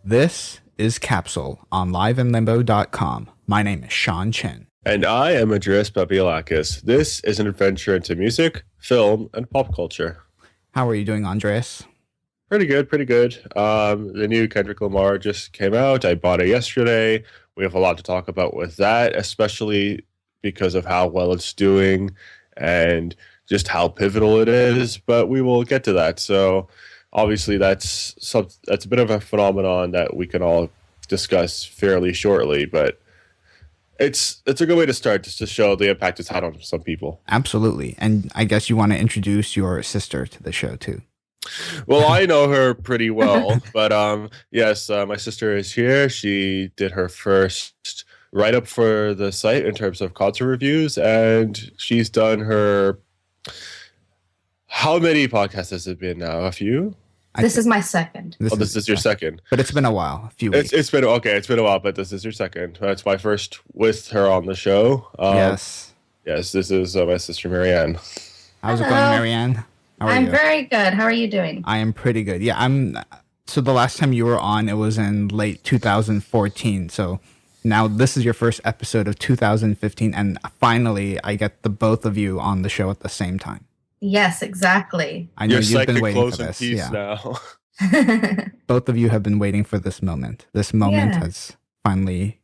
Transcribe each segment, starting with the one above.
This is Capsule on liveinlimbo.com. My name is Sean Chen. And I am Andreas Babiolakis. This is an adventure into music, film, and pop culture. How are you doing, Andreas? Pretty good, pretty good. The new Kendrick Lamar just came out. I bought it yesterday. We have a lot to talk about with that, especially because of how well it's doing and just how pivotal it is. But we will get to that. So obviously that's a bit of a phenomenon that we can all discuss fairly shortly. But it's a good way to start, just to show the impact it's had on some people. Absolutely. And I guess you want to introduce your sister to the show too. Well, I know her pretty well, but yes, my sister is here. She did her first write-up for the site in terms of concert reviews, and she's done her... How many podcasts has it been now? A few? This is my second. This is your second. But it's been a while, a few weeks. It's been a while, but this is your second. It's my first with her on the show. Yes, this is my sister Marianne. How's it going, Marianne? I'm very good. How are you doing? I am pretty good. Yeah, so the last time you were on, it was in late 2014. So now this is your first episode of 2015, and finally I get the both of you on the show at the same time. Yes, exactly. I know you've been waiting for this. Yeah. Now. Both of you have been waiting for this moment. This moment has finally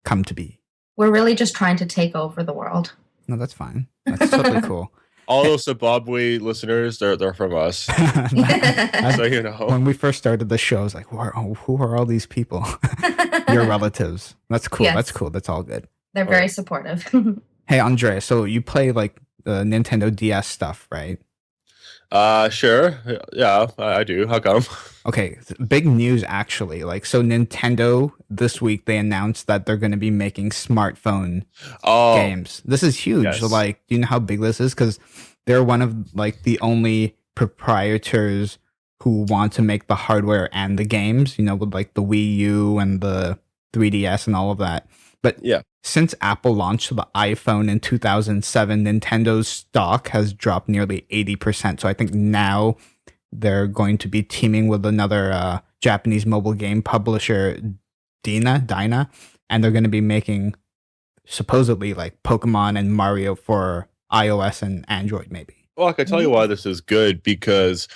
come to be. We're really just trying to take over the world. No, that's fine. That's totally cool. All those Zimbabwe listeners, they're from us. So you know. When we first started the show, I was like, who are all these people? Your relatives. That's cool. Yes. That's cool. That's all good. They're very supportive. Hey, Andre, so you play like the Nintendo DS stuff, right? Sure. Yeah, I do. How come? Okay, big news actually. So Nintendo this week, they announced that they're going to be making smartphone games. This is huge. Yes. Do you know how big this is? Because they're one of the only proprietors who want to make the hardware and the games. With the Wii U and the 3DS and all of that. But yeah, since Apple launched the iPhone in 2007, Nintendo's stock has dropped nearly 80%. So I think now they're going to be teaming with another Japanese mobile game publisher, Dyna, and they're going to be making supposedly Pokemon and Mario for iOS and Android, maybe. Well, I can tell you why this is good, because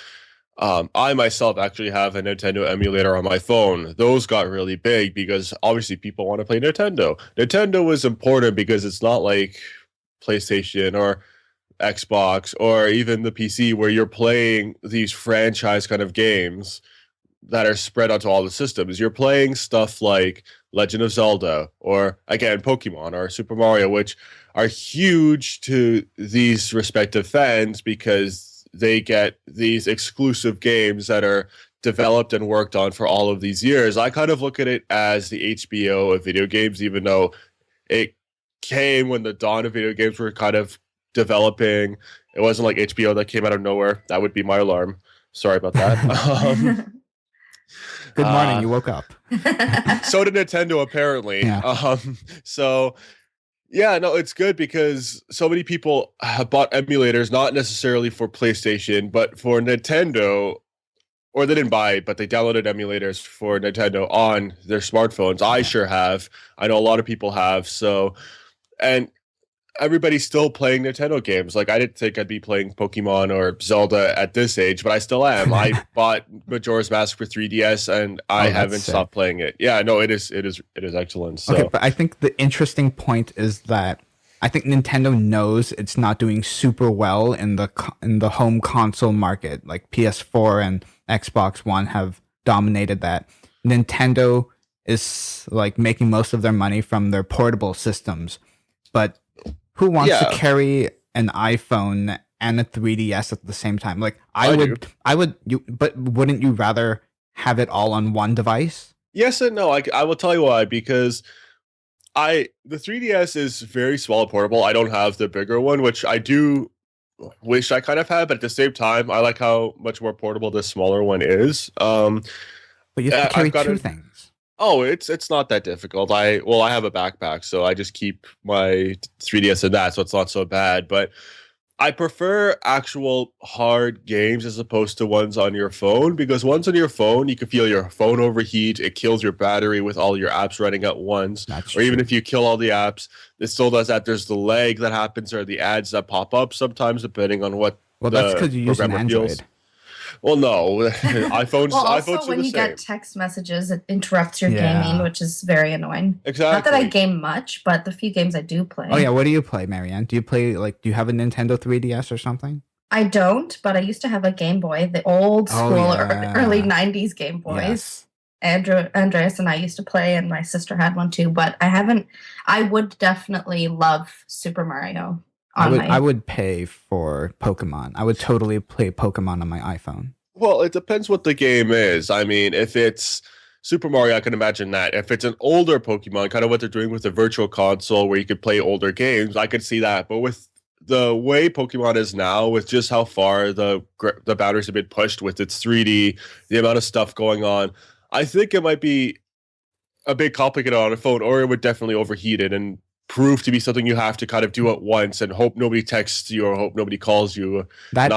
I myself actually have a Nintendo emulator on my phone. Those got really big because obviously people want to play Nintendo. Nintendo is important because it's not like PlayStation or Xbox or even the PC where you're playing these franchise kind of games that are spread onto all the systems. You're playing stuff like Legend of Zelda or, again, Pokemon or Super Mario, which are huge to these respective fans because they get these exclusive games that are developed and worked on for all of these years. I kind of look at it as the HBO of video games, even though it came when the dawn of video games were kind of developing. It wasn't like HBO that came out of nowhere. That would be my alarm. Sorry about that. Good morning. You woke up. So did Nintendo, apparently. Yeah. Yeah, no, it's good because so many people have bought emulators, not necessarily for PlayStation, but for Nintendo, or they didn't buy it, but they downloaded emulators for Nintendo on their smartphones. I sure have. I know a lot of people have. So, and everybody's still playing Nintendo games. I didn't think I'd be playing Pokemon or Zelda at this age, but I still am. I bought Majora's Mask for 3DS, and I haven't stopped playing it. Yeah, no, it is excellent. So. Okay, but I think the interesting point is that I think Nintendo knows it's not doing super well in the home console market. PS4 and Xbox One have dominated that. Nintendo is making most of their money from their portable systems, but who wants to carry an iPhone and a 3DS at the same time? I would, but wouldn't you rather have it all on one device? Yes and no. I will tell you why, because the 3DS is very small and portable. I don't have the bigger one, which I do wish I kind of had, but at the same time, I like how much more portable the smaller one is. But you have to carry two things. Oh, it's not that difficult. I have a backpack, so I just keep my 3DS in that, so it's not so bad. But I prefer actual hard games as opposed to ones on your phone, because ones on your phone, you can feel your phone overheat. It kills your battery with all your apps running at once. That's or even true. if you kill all the apps, it still does that. There's the lag that happens or the ads that pop up sometimes, depending on what Well, that's the because you use an programmer feels. Android. Well, no, iPhones. Well, also iPhones are when the you same. get text messages, it interrupts your Yeah. gaming, which is very annoying. Exactly. Not that I game much, but the few games I do play. Oh yeah, what do you play, Marianne? Do you play do you have a Nintendo 3DS or something? I don't, but I used to have a Game Boy, the old school yeah. early 90s Game Boys. Yes. Andreas and I used to play, and my sister had one too, but I haven't. I would definitely love Super Mario. I would pay for Pokemon. I would totally play Pokemon on my iPhone. Well, it depends what the game is. I mean, if it's Super Mario, I can imagine that. If it's an older Pokemon, kind of what they're doing with the Virtual Console, where you could play older games, I could see that. But with the way Pokemon is now, with just how far the boundaries have been pushed with its 3D, the amount of stuff going on, I think it might be a bit complicated on a phone, or it would definitely overheat it and prove to be something you have to kind of do at once and hope nobody texts you or hope nobody calls you. That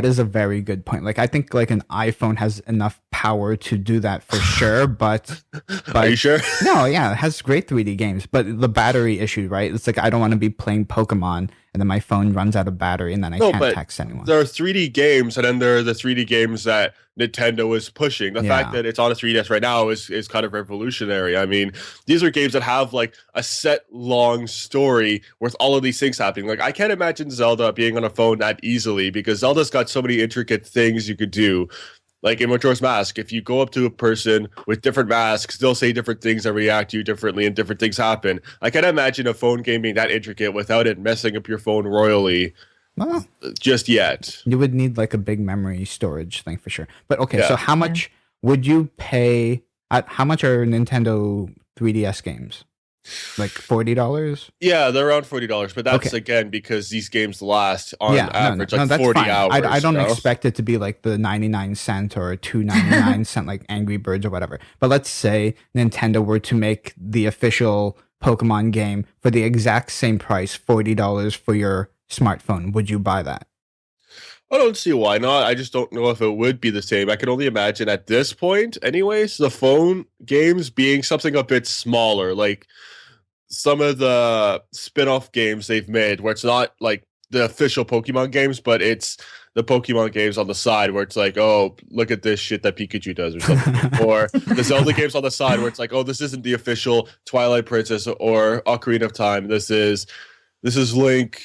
is a very good point. Like I think like an iPhone has enough power to do that for sure, but Are you sure? No, yeah, it has great 3D games, but the battery issue, right? It's like I don't want to be playing Pokemon and then my phone runs out of battery and then I can't text anyone. There are 3D games, and then there are the 3D games that Nintendo is pushing. The fact that it's on a 3DS right now is kind of revolutionary. I mean, these are games that have like a set long story with all of these things happening. Like I can't imagine Zelda being on a phone that easily, because Zelda's got so many intricate things you could do. Like in Majora's Mask, if you go up to a person with different masks, they'll say different things and react to you differently, and different things happen. I can't imagine a phone game being that intricate without it messing up your phone royally. Well, just yet. You would need like a big memory storage thing for sure. But okay, so how much would you pay? How much are Nintendo 3DS games? Like $40? Yeah, they're around $40, but that's again because these games last on average like 40 fine. hours. I don't expect it to be like the 99-cent or 2.99 like Angry Birds or whatever. But let's say Nintendo were to make the official Pokemon game for the exact same price, $40 for your smartphone. Would you buy that? I don't see why not. I just don't know if it would be the same. I can only imagine at this point, anyways, the phone games being something a bit smaller, like some of the spin-off games they've made where it's not like the official Pokemon games, but it's the Pokemon games on the side where it's like, oh, look at this shit that Pikachu does or something. Or the Zelda games on the side where it's like, oh, this isn't the official Twilight Princess or Ocarina of Time. This is Link.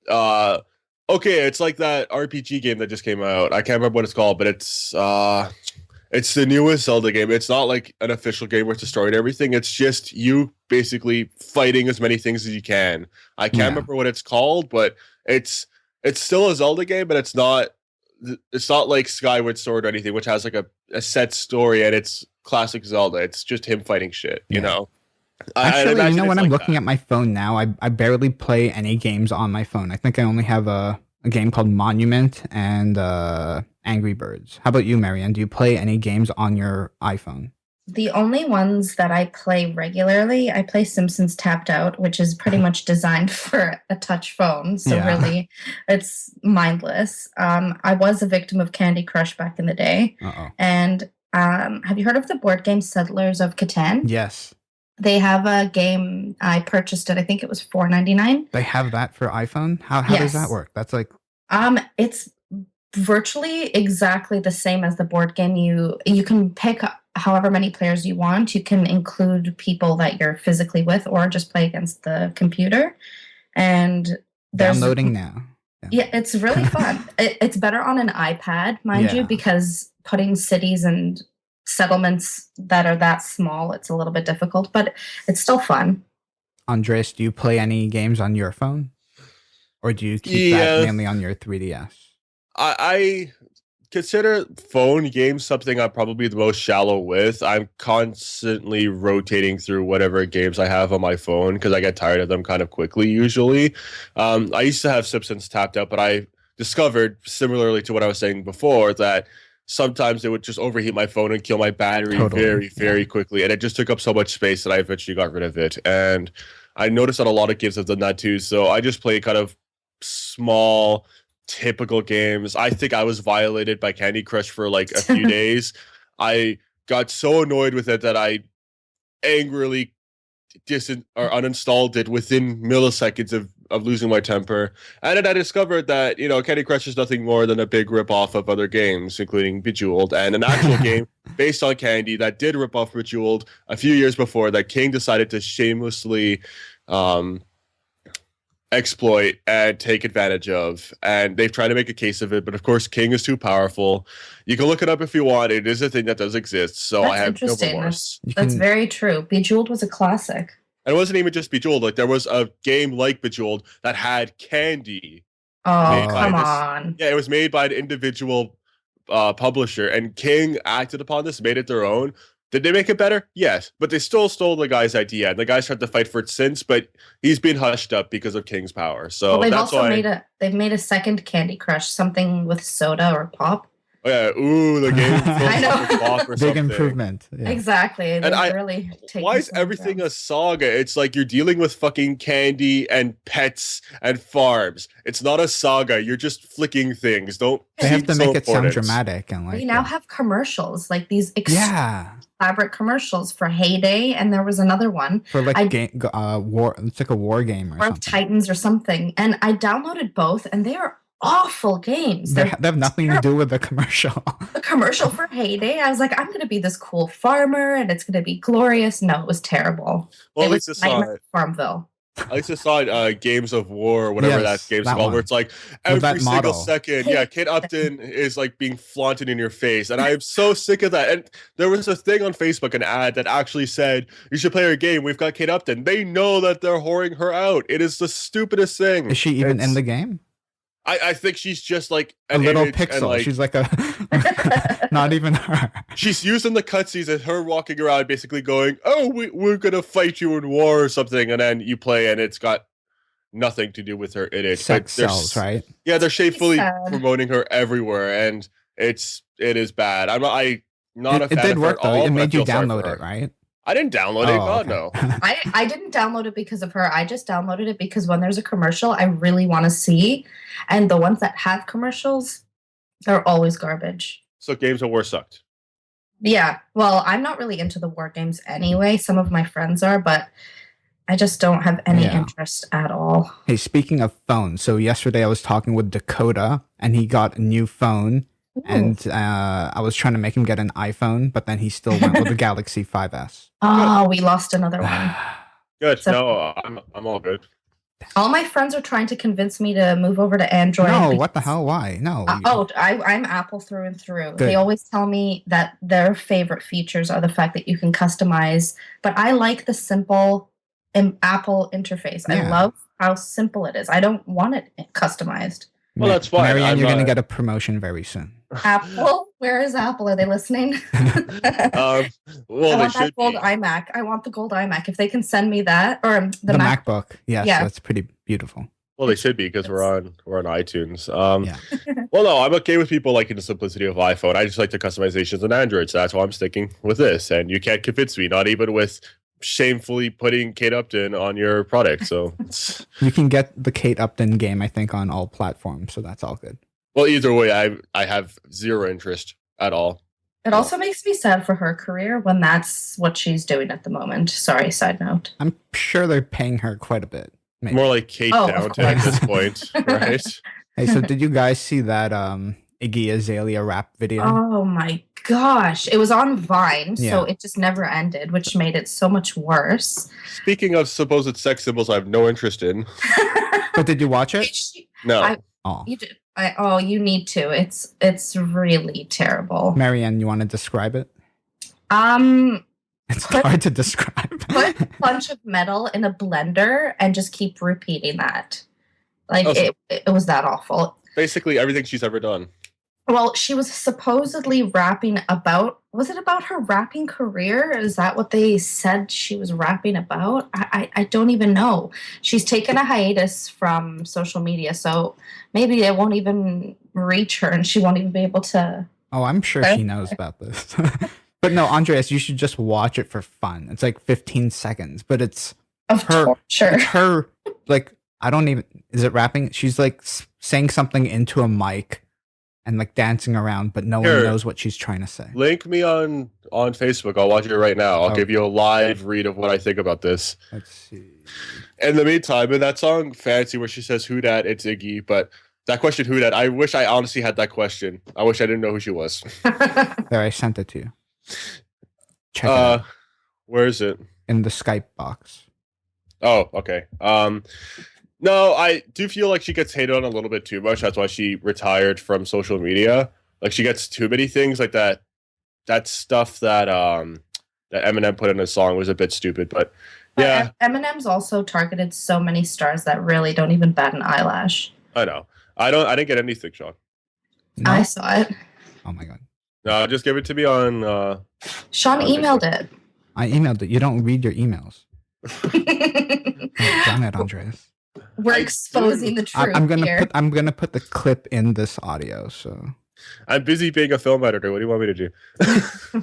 Okay, it's like that RPG game that just came out. I can't remember what it's called, but it's the newest Zelda game. It's not like an official game with the story and everything. It's just you basically fighting as many things as you can. I can't remember what it's called, but it's still a Zelda game, but it's not like Skyward Sword or anything, which has like a set story and it's classic Zelda. It's just him fighting shit, you know? Actually, you know, when I'm looking at my phone now, I barely play any games on my phone. I think I only have a game called Monument and Angry Birds. How about you, Marianne? Do you play any games on your iPhone? The only ones that I play regularly, I play Simpsons Tapped Out, which is pretty much designed for a touch phone. So really, it's mindless. I was a victim of Candy Crush back in the day. And have you heard of the board game Settlers of Catan? Yes. They have a game. I purchased it. I think it was $4.99. They have that for iPhone? How does that work? That's like... It's virtually exactly the same as the board game. You can pick however many players you want. You can include people that you're physically with or just play against the computer. And downloading now. Yeah, it's really fun. It's better on an iPad, mind you, because putting cities and settlements that are that small, it's a little bit difficult, but it's still fun. Andres, do you play any games on your phone? Or do you keep that mainly on your 3DS? I consider phone games something I'm probably the most shallow with. I'm constantly rotating through whatever games I have on my phone because I get tired of them kind of quickly usually. I used to have Simpsons Tapped Out, but I discovered, similarly to what I was saying before, that sometimes it would just overheat my phone and kill my battery very quickly. And it just took up so much space that I eventually got rid of it. And I noticed that a lot of games have done that too. So I just play kind of small, typical games. I think I was violated by Candy Crush for like a few days. I got so annoyed with it that I angrily uninstalled it within milliseconds of losing my temper. And then I discovered that, Candy Crush is nothing more than a big rip-off of other games, including Bejeweled, and an actual game based on Candy that did rip off Bejeweled a few years before that King decided to shamelessly exploit and take advantage of, and they've tried to make a case of it, but of course King is too powerful. You can look it up if you want. It is a thing that does exist, so I have no remorse. That's very true. Bejeweled was a classic. And it wasn't even just Bejeweled. Like, there was a game like Bejeweled that had candy. Oh, come on. Yeah, it was made by an individual publisher, and King acted upon this, made it their own. Did they make it better? Yes, but they still stole the guy's idea, and the guy's tried to fight for it since, but he's been hushed up because of King's power. So they've that's also why they've made a second Candy Crush, something with soda or pop. Oh yeah, the game. I know. Pop or Big something. Improvement. Yeah. Exactly. And why is everything a saga? It's like you're dealing with fucking candy and pets and farms. It's not a saga. You're just flicking things. They have to make it sound dramatic and like. We now have commercials, like these. Yeah. Elaborate commercials for Heyday, and there was another one for like war. It's like a war game or something. Titans or something. And I downloaded both, and they are awful games. They have nothing to do with the commercial. The commercial for Heyday, I was like, I'm going to be this cool farmer, and it's going to be glorious. No, it was terrible. Well, it was Nightmare Farmville. I used to saw Games of War, or whatever that game's called, where it's like every single second, Kate Upton is like being flaunted in your face, and I'm so sick of that. And there was a thing on Facebook, an ad that actually said, "You should play our game. We've got Kate Upton." They know that they're whoring her out. It is the stupidest thing. Is she even in the game? I think she's just like a little pixel. She's like not even her. She's using the cutscenes as her walking around, basically going, "Oh, we're gonna fight you in war" or something, and then you play, and it's got nothing to do with her in it. Sex sells, right? Yeah, they're shamefully promoting her everywhere, and it is bad. I'm not a fan. It did work though. All, it made you download it, right? I didn't download it. God, no. I didn't download it because of her. I just downloaded it because when there's a commercial I really want to see, and the ones that have commercials, they're always garbage. So Games of War sucked. Yeah. Well, I'm not really into the war games anyway. Some of my friends are, but I just don't have any interest at all. Hey, speaking of phones, so yesterday I was talking with Dakota, and he got a new phone. Ooh. And I was trying to make him get an iPhone, but then he still went with the Galaxy 5S. Oh, we lost another one. Good. So, no, I'm all good. All my friends are trying to convince me to move over to Android. No, what the hell? Why? No. I'm Apple through and through. Good. They always tell me that their favorite features are the fact that you can customize, but I like the simple Apple interface. Yeah. I love how simple it is. I don't want it customized. Well, that's fine. Marianne, you're going to get a promotion very soon. Apple? Where is Apple? Are they listening? Well, I want that gold iMac. I want the gold iMac. If they can send me that, or the MacBook. Yes, that's pretty beautiful. Well, they should be because we're on iTunes. Well, no, I'm okay with people liking the simplicity of iPhone. I just like the customizations on Android, so that's why I'm sticking with this. And you can't convince me, not even with shamefully putting Kate Upton on your product. So you can get the Kate Upton game, I think, on all platforms, so that's all good. Well, either way, I have zero interest at all. It also makes me sad for her career when that's what she's doing at the moment. Sorry, side note. I'm sure they're paying her quite a bit. Maybe. More like Kate Downton at this point, right? Hey, so did you guys see that Iggy Azalea rap video? Oh my gosh. It was on Vine, so it just never ended, which made it so much worse. Speaking of supposed sex symbols I have no interest in. But did you watch it? No. You did. You need to. It's really terrible. Marianne, you want to describe it? It's hard to describe. Put a bunch of metal in a blender and just keep repeating that. Like it was that awful. Basically everything she's ever done. Well, she was supposedly rapping about, was it about her rapping career? Is that what they said she was rapping about? I don't even know. She's taken a hiatus from social media, so maybe it won't even reach her and she won't even be able to. Oh, I'm sure she knows about this. But no, Andreas, you should just watch it for fun. It's like 15 seconds, but it's torture. It's her like I don't even. Is it rapping? She's like saying something into a mic and like dancing around, but no one knows what she's trying to say. Link me on Facebook. I'll watch it right now. I'll give you a live read of what I think about this. Let's see. In the meantime, in that song Fancy where she says who dat, it's Iggy, but that question who dat, I wish I honestly had that question. I wish I didn't know who she was. There, I sent it to you. Check it out. Where is it? In the Skype box. Oh, okay. No, I do feel like she gets hated on a little bit too much. That's why she retired from social media. Like she gets too many things like that. That stuff that that Eminem put in his song was a bit stupid, but yeah. Eminem's also targeted so many stars that really don't even bat an eyelash. I know. I didn't get anything, Sean. No? I saw it. Oh my god. No, just give it to me on Sean emailed it. I emailed it. You don't read your emails. Damn it, Andreas. We're exposing the truth. I'm gonna put the clip in this audio. So I'm busy being a film editor. What do you want me to do?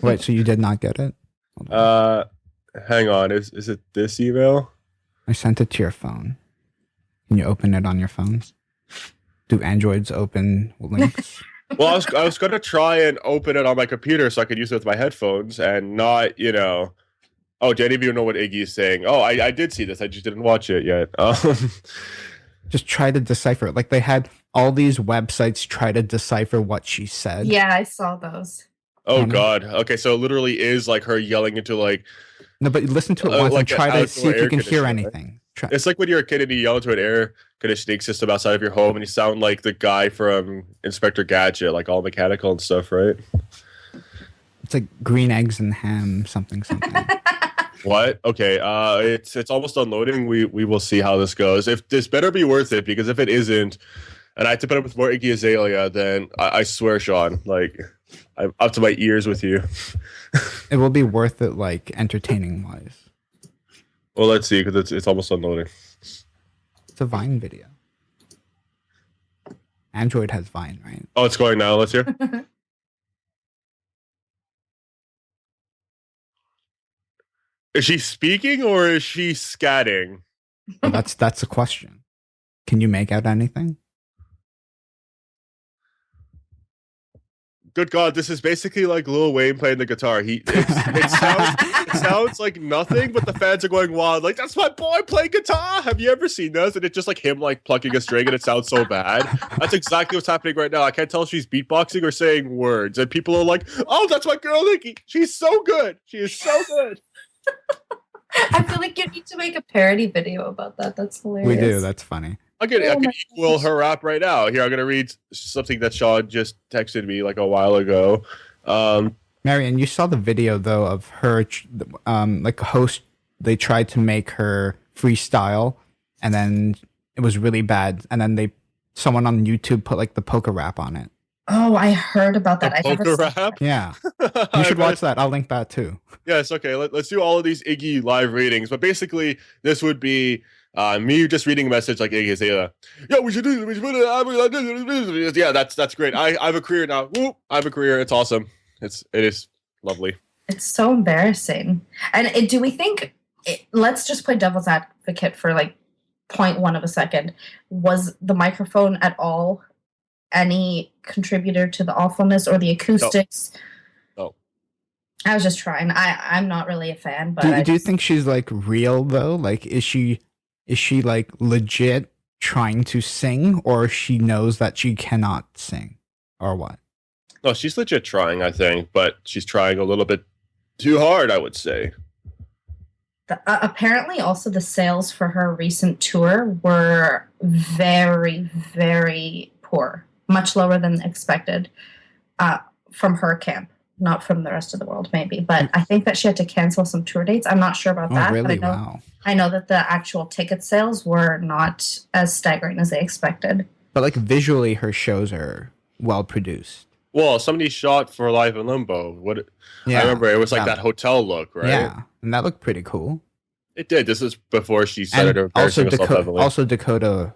Wait, so you did not get it? Hang on. Is it this email? I sent it to your phone. Can you open it on your phones? Do Androids open links? Well, I was gonna try and open it on my computer so I could use it with my headphones and not, you know. Oh, do any of you know what Iggy is saying? Oh, I did see this. I just didn't watch it yet. Just try to decipher it. Like they had all these websites try to decipher what she said. Yeah, I saw those. Oh God. Okay, so it literally is like her yelling into like. No, but listen to it once and try to see if you can hear anything. Right? It's like when you're a kid and you yell into an air conditioning system outside of your home and you sound like the guy from Inspector Gadget, like all mechanical and stuff, right? It's like green eggs and ham, something. What? Okay, it's almost unloading. We will see how this goes. If this better be worth it, because if it isn't, and I have to put up with more Iggy Azalea, then I swear, Sean, like I'm up to my ears with you. It will be worth it, like entertaining wise. Well, let's see, because it's almost unloading. It's a Vine video. Android has Vine, right? Oh, it's going now. Let's hear. Is she speaking or is she scatting? Well, that's a question. Can you make out anything? Good God, this is basically like Lil Wayne playing the guitar. It sounds like nothing, but the fans are going wild. Like, that's my boy playing guitar. Have you ever seen this? And it's just like him like plucking a string and it sounds so bad. That's exactly what's happening right now. I can't tell if she's beatboxing or saying words. And people are like, oh, that's my girl, Nikki. She's so good. She is so good. I feel like you need to make a parody video about that. That's hilarious. We do. That's funny. I can equal her rap right now. Here, I'm going to read something that Sean just texted me like a while ago. Marianne, you saw the video, though, of her, like a host, they tried to make her freestyle, and then it was really bad. And then someone on YouTube put like the polka rap on it. Oh, I heard about that. Polka rap? Yeah. You should watch that. I'll link that too. Yes, okay. Let's do all of these Iggy live readings. But basically, this would be me just reading a message like Iggy Azalea. Yeah, we should do this. Yeah, that's great. I have a career now. Whoop, I have a career. It's awesome. It is lovely. It's so embarrassing. And do we think, let's just play devil's advocate for like 0.1 of a second. Was the microphone at all any contributor to the awfulness or the acoustics? No. I was just trying. I'm not really a fan, but do you think she's like real though? Like, is she like legit trying to sing, or she knows that she cannot sing, or what? No, she's legit trying, I think, but she's trying a little bit too hard, I would say. Apparently, also the sales for her recent tour were very, very poor. Much lower than expected from her camp, not from the rest of the world, maybe. But I think that she had to cancel some tour dates. I'm not sure about that. Really? But I know that the actual ticket sales were not as staggering as they expected. But like visually, her shows are well produced. Well, somebody shot for Live in Limbo. I remember it was like that hotel look, right? Yeah, and that looked pretty cool. It did. This is before she started embarrassing herself heavily. Also, Dakota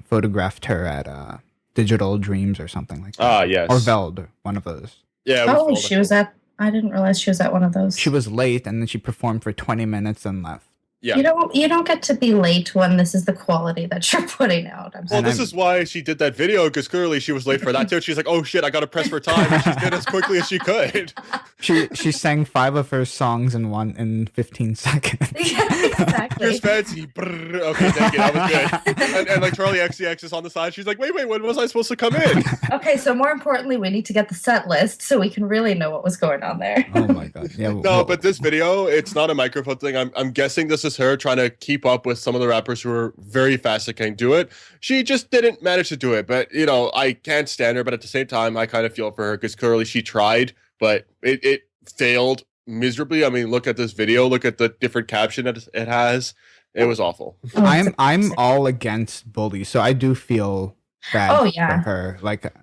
photographed her at Digital Dreams or something like that. Ah, yes. Or Veld, one of those. Yeah. She was at. I didn't realize she was at one of those. She was late, and then she performed for 20 minutes and left. Yeah. You don't get to be late when this is the quality that you're putting out. This is why she did that video, because clearly she was late for that too. She's like, oh shit, I gotta press for time, and she did as quickly as she could. She sang 5 of her songs in 15 seconds. Yeah, exactly. Here's fancy. Brrr. Okay, thank you. That was good. And like Charlie XCX is on the side. She's like, wait, when was I supposed to come in? Okay, so more importantly, we need to get the set list so we can really know what was going on there. Oh my god. Yeah. No, but this video, it's not a microphone thing. I'm guessing this is her trying to keep up with some of the rappers who are very fast at can do it. She just didn't manage to do it. But you know, I can't stand her. But at the same time, I kind of feel for her because clearly she tried, but it failed miserably. I mean, look at this video. Look at the different caption that it has. It was awful. I'm all against bullies, so I do feel bad for her. Like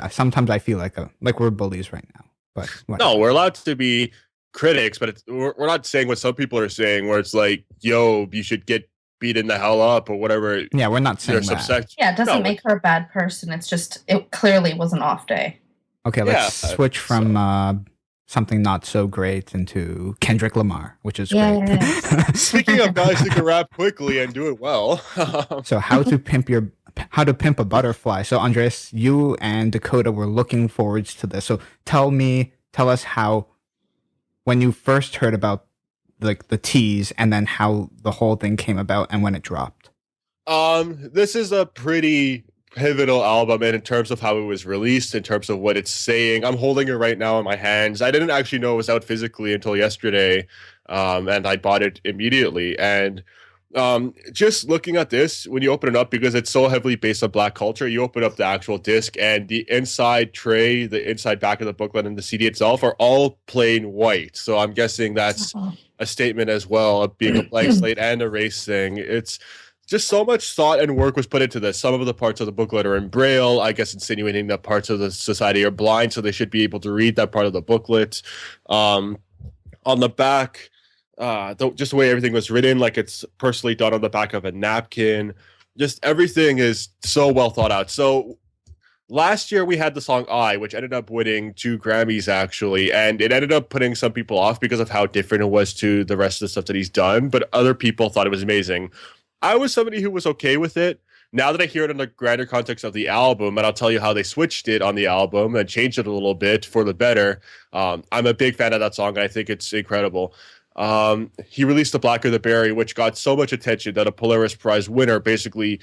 sometimes I feel like we're bullies right now. But whatever. No, we're allowed to be critics, but we're not saying what some people are saying, where it's like, yo, you should get beaten the hell up or whatever. Yeah, we're not saying that. Yeah, it doesn't make her a bad person. It's just, it clearly was an off day. Okay, let's switch from something not so great into Kendrick Lamar, which is great. Speaking of guys who can rap quickly and do it well. So how to pimp a butterfly. So Andreas, you and Dakota were looking forward to this. So tell us how, when you first heard about like the tease, and then how the whole thing came about and when it dropped. This is a pretty pivotal album, and in terms of how it was released, in terms of what it's saying. I'm holding it right now in my hands. I didn't actually know it was out physically until yesterday, and I bought it immediately. And just looking at this, when you open it up, because it's so heavily based on Black culture, you open up the actual disc, and the inside tray, the inside back of the booklet, and the CD itself are all plain white. So I'm guessing that's a statement as well of being a blank slate and a race thing. It's just so much thought and work was put into this. Some of the parts of the booklet are in Braille, I guess insinuating that parts of the society are blind, so they should be able to read that part of the booklet. On the back, just the way everything was written, like it's personally done on the back of a napkin. Just everything is so well thought out. So last year we had the song I, which ended up winning 2 Grammys actually, and it ended up putting some people off because of how different it was to the rest of the stuff that he's done, but other people thought it was amazing. I was somebody who was okay with it. Now that I hear it in the grander context of the album, and I'll tell you how they switched it on the album and changed it a little bit for the better, I'm a big fan of that song, and I think it's incredible. He released The Blacker the Berry, which got so much attention that a Polaris Prize winner basically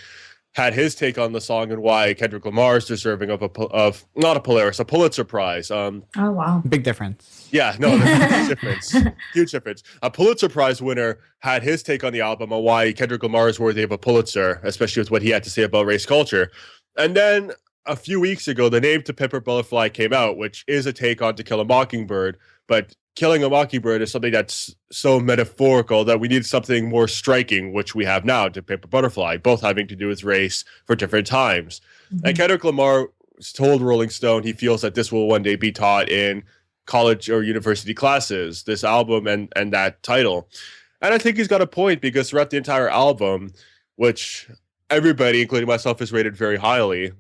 had his take on the song and why Kendrick Lamar is deserving of not a Polaris, a Pulitzer Prize. Oh wow, big difference. Yeah, no, huge difference. Huge difference. A Pulitzer Prize winner had his take on the album on why Kendrick Lamar is worthy of a Pulitzer, especially with what he had to say about race culture. And then a few weeks ago, the name To Pimp a Butterfly came out, which is a take on To Kill a Mockingbird, but Killing a Mockingbird is something that's so metaphorical that we need something more striking, which we have now, To Pimp a Butterfly, both having to do with race for different times. Mm-hmm. And Kendrick Lamar told Rolling Stone he feels that this will one day be taught in college or university classes, this album and that title. And I think he's got a point, because throughout the entire album, which everybody, including myself, has rated very highly,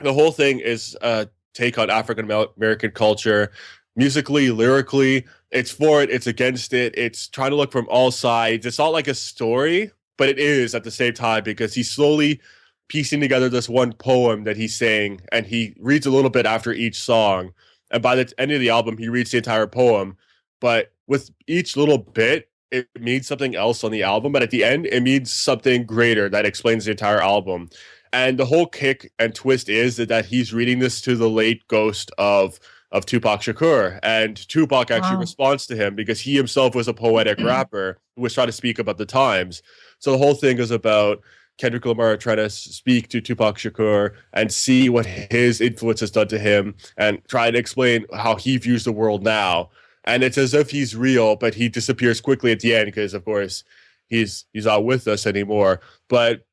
the whole thing is a take on African American culture. Musically, lyrically, it's for it, it's against it, it's trying to look from all sides. It's not like a story, but it is at the same time, because he's slowly piecing together this one poem that he's saying, and he reads a little bit after each song. And by the end of the album, he reads the entire poem. But with each little bit, it means something else on the album. But at the end, it means something greater that explains the entire album. And the whole kick and twist is that he's reading this to the late ghost of Tupac Shakur, and Tupac actually responds to him because he himself was a poetic rapper who was trying to speak about the times. So the whole thing is about Kendrick Lamar trying to speak to Tupac Shakur and see what his influence has done to him and try to explain how he views the world now. And it's as if he's real, but he disappears quickly at the end because, of course, he's not with us anymore. But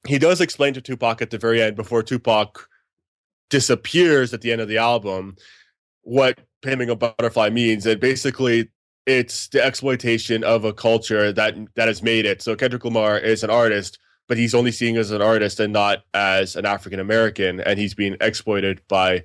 he does explain to Tupac at the very end, before Tupac disappears at the end of the album, what pimping a butterfly means. And basically, it's the exploitation of a culture that has made it. So Kendrick Lamar is an artist, but he's only seen as an artist and not as an African American, and he's being exploited by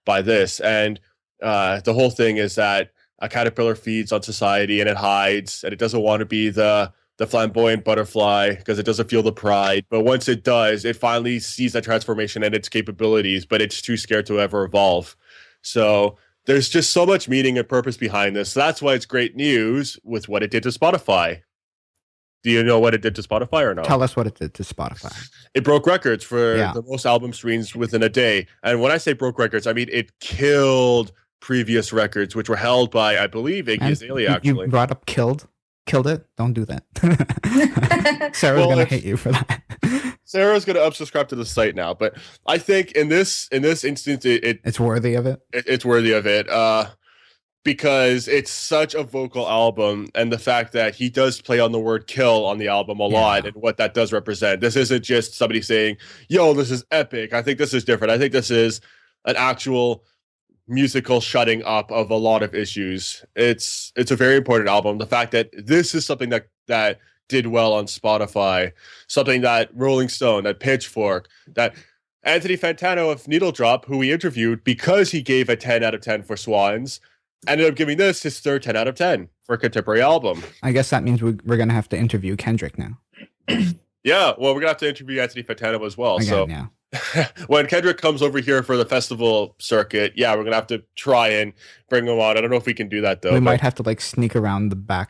this. And the whole thing is that a caterpillar feeds on society, and it hides, and it doesn't want to be the the flamboyant butterfly because it doesn't feel the pride. But once it does, it finally sees that transformation and its capabilities, but it's too scared to ever evolve. So there's just so much meaning and purpose behind this. So that's why it's great news with what it did to Spotify. Do you know what it did to Spotify or not? Tell us what it did to Spotify. It broke records for the most album streams within a day. And when I say broke records, I mean it killed previous records, which were held by, I believe, Iggy Azalea, actually. You brought up killed it. Don't do that. Sarah's going to hate you for that. Sarah's going to unsubscribe to the site now. But I think in this instance, it's worthy of it. It's worthy of it. Because it's such a vocal album, and the fact that he does play on the word kill on the album a lot, and what that does represent. This isn't just somebody saying, yo, this is epic. I think this is different. I think this is an actual musical shutting up of a lot of issues. It's a very important album. The fact that this is something that did well on Spotify, something that Rolling Stone, that Pitchfork, that Anthony Fantano of Needle Drop, who we interviewed because he gave a 10 out of 10 for Swans, ended up giving this his third 10 out of 10 for a contemporary album. I guess that means we're going to have to interview Kendrick now. Yeah, well, we're going to have to interview Anthony Fantano as well. When Kendrick comes over here for the festival circuit, we're going to have to try and bring him on. I don't know if we can do that, though. We might have to sneak around the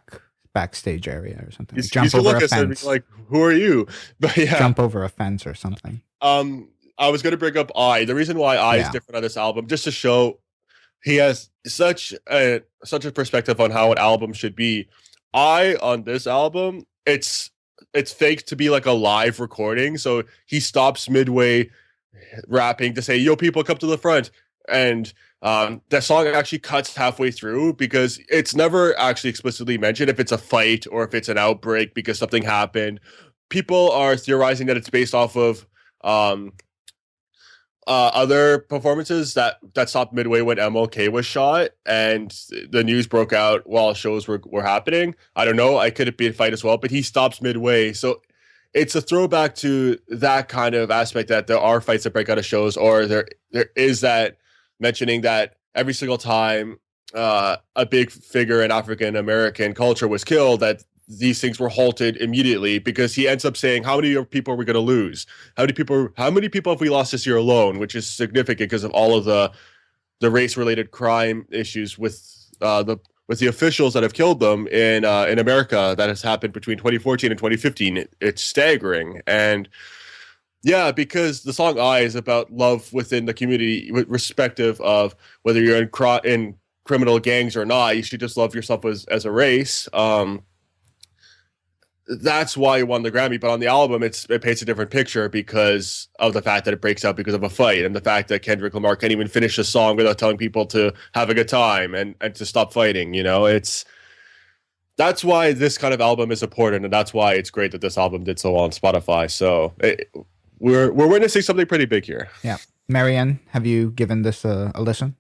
backstage area or something. Jump over a fence. Like, who are you? But jump over a fence or something. I was going to bring up I. The reason why I is different on this album, just to show he has such a perspective on how an album should be. On this album, it's faked to be like a live recording, so he stops midway rapping to say, yo, people, come to the front, and that song actually cuts halfway through because it's never actually explicitly mentioned if it's a fight or if it's an outbreak because something happened. People are theorizing that it's based off of other performances that stopped midway when MLK was shot and the news broke out while shows were happening. I don't know. I could be a fight as well, but he stops midway. So it's a throwback to that kind of aspect that there are fights that break out of shows, or there is that mentioning that every single time a big figure in African American culture was killed, that these things were halted immediately, because he ends up saying, how many people are we going to lose? How many people have we lost this year alone? Which is significant because of all of the race-related crime issues with the officials that have killed them in America that has happened between 2014 and 2015. It's staggering. And yeah, because the song I is about love within the community, respective of whether you're in criminal gangs or not. You should just love yourself as a race. That's why he won the Grammy, but on the album, it paints a different picture because of the fact that it breaks out because of a fight, and the fact that Kendrick Lamar can't even finish a song without telling people to have a good time and to stop fighting. That's why this kind of album is important, and that's why it's great that this album did so well on Spotify. So we're witnessing something pretty big here. Yeah, Marianne, have you given this a listen?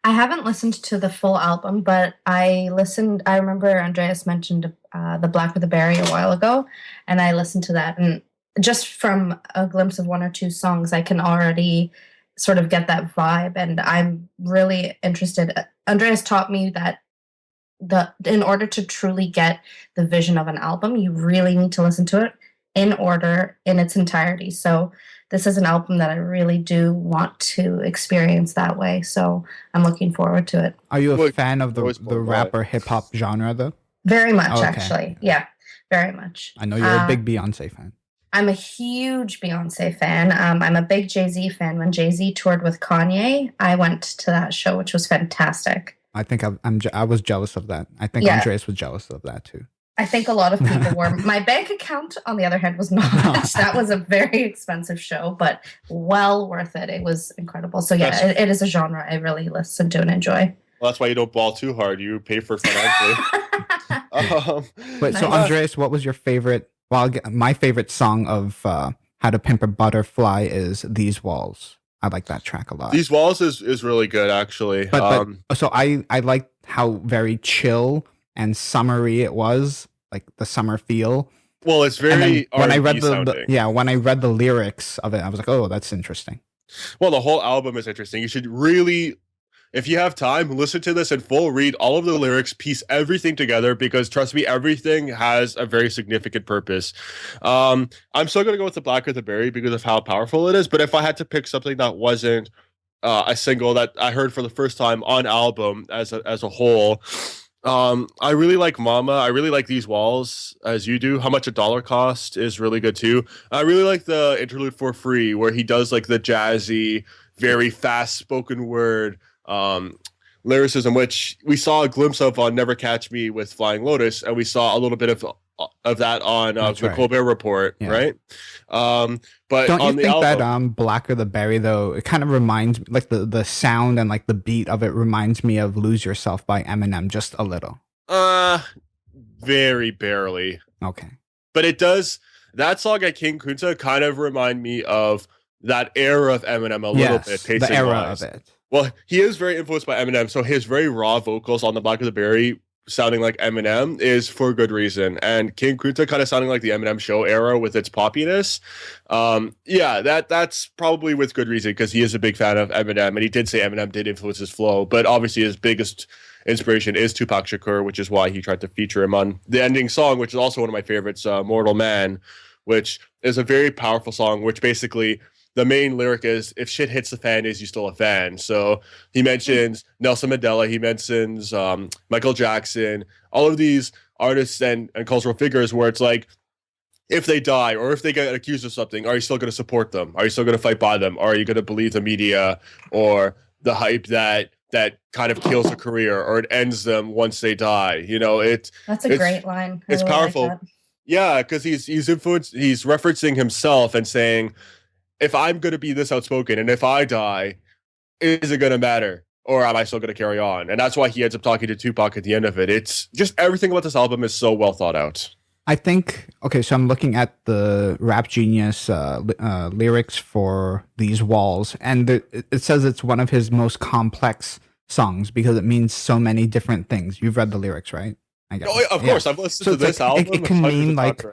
I haven't listened to the full album, but I remember Andreas mentioned The Black with the Berry a while ago, and I listened to that. And just from a glimpse of one or two songs, I can already sort of get that vibe, and I'm really interested. Andreas taught me that in order to truly get the vision of an album, you really need to listen to it in order, in its entirety. So this is an album that I really do want to experience that way. So I'm looking forward to it. Are you a fan of the rap or hip hop genre, though? Very much, actually. Yeah, very much. I know you're a big Beyonce fan. I'm a huge Beyonce fan. I'm a big Jay-Z fan. When Jay-Z toured with Kanye, I went to that show, which was fantastic. I think I was jealous of that. I think Andreas was jealous of that too. I think a lot of people were. My bank account, on the other hand, was not. That was a very expensive show, but well worth it. It was incredible. So yeah, it is a genre I really listen to and enjoy. Well, that's why you don't ball too hard. You pay for financially. But so Andreas, what was your favorite? Well, my favorite song of How to Pimp a Butterfly is These Walls. I like that track a lot. These Walls is really good, actually. But so I liked how very chill and summery it was, like the summer feel. Well, it's very when I read when I read the lyrics of it, I was like, oh, that's interesting. Well, the whole album is interesting. You should really if you have time, listen to this in full, read all of the lyrics, piece everything together, because trust me, everything has a very significant purpose. I'm still going to go with the Blacker the Berry because of how powerful it is. But if I had to pick something that wasn't a single that I heard for the first time on album as a whole, I really like Mama. I really like These Walls, as you do. How Much a Dollar Cost is really good too. I really like the interlude For Free, where he does like the jazzy, very fast spoken word lyricism, which we saw a glimpse of on Never Catch Me with Flying Lotus, and we saw a little bit of that on the Colbert Report, right? But don't on you think that Blacker the Berry, though, it kind of reminds me, like the sound and like the beat of it reminds me of Lose Yourself by Eminem just a little? Very barely. Okay. But it does, that song at King Kunta kind of remind me of that era of Eminem a little bit, pacing the era wise. of it. Well, he is very influenced by Eminem, so his very raw vocals on the Black of the Berry sounding like Eminem is for good reason. And King Kunta kind of sounding like the Eminem Show era with its poppiness. That's probably with good reason, because he is a big fan of Eminem, and he did say Eminem did influence his flow, but obviously his biggest inspiration is Tupac Shakur, which is why he tried to feature him on the ending song, which is also one of my favorites, Mortal Man, which is a very powerful song, which basically the main lyric is, if shit hits the fan, is you still a fan? So he mentions Nelson Mandela, he mentions Michael Jackson, all of these artists and cultural figures where it's like, if they die or if they get accused of something, are you still going to support them? Are you still going to fight by them? Or are you going to believe the media or the hype that kind of kills a career, or it ends them once they die? You know, that's a great line. It's powerful. Like, yeah, because he's influenced, he's referencing himself and saying, if I'm going to be this outspoken and if I die, is it going to matter? Or am I still going to carry on? And that's why he ends up talking to Tupac at the end of it. It's just everything about this album is so well thought out. I think, okay, so I'm looking at the Rap Genius lyrics for These Walls, and it says it's one of his most complex songs because it means so many different things. You've read the lyrics, right? I guess. Oh, of course. I've listened to this album. It can mean like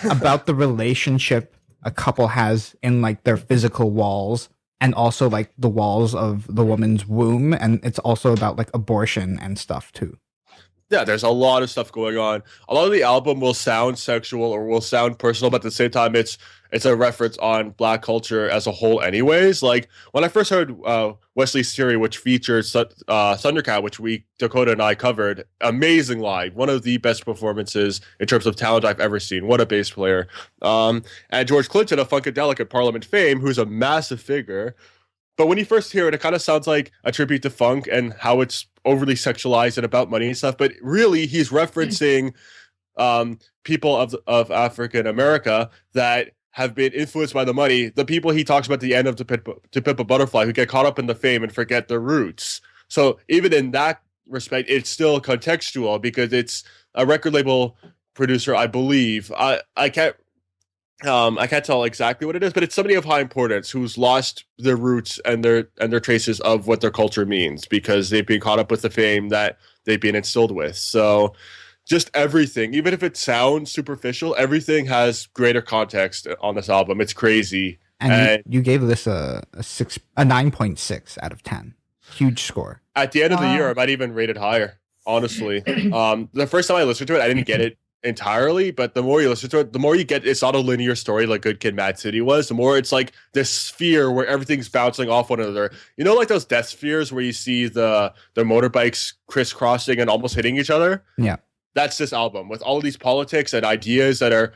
about the relationship a couple has in like their physical walls, and also like the walls of the woman's womb, and it's also about like abortion and stuff too. Yeah, there's a lot of stuff going on. A lot of the album will sound sexual or will sound personal, but at the same time, it's a reference on Black culture as a whole anyways. Like, when I first heard Wesley's Theory, which features Thundercat, which Dakota and I covered, amazing live. One of the best performances in terms of talent I've ever seen. What a bass player. And George Clinton of Funkadelic at Parliament fame, who's a massive figure. But when you first hear it, it kind of sounds like a tribute to funk and how it's overly sexualized and about money and stuff. But really, he's referencing people of African America that have been influenced by the money. The people he talks about at the end of To Pimp a Butterfly, who get caught up in the fame and forget their roots. So even in that respect, it's still contextual because it's a record label producer, I believe. I can't tell exactly what it is, but it's somebody of high importance who's lost their roots and their traces of what their culture means because they've been caught up with the fame that they've been instilled with. So just everything, even if it sounds superficial, everything has greater context on this album. It's crazy. And you gave this a 9.6 out of 10. Huge score. At the end of the year, I might even rate it higher, honestly. The first time I listened to it, I didn't get it entirely, but the more you listen to it, the more you get, it's not a linear story like Good Kid Mad City was. The more it's like this sphere where everything's bouncing off one another. You know, like those death spheres where you see the motorbikes crisscrossing and almost hitting each other? Yeah. That's this album with all of these politics and ideas that are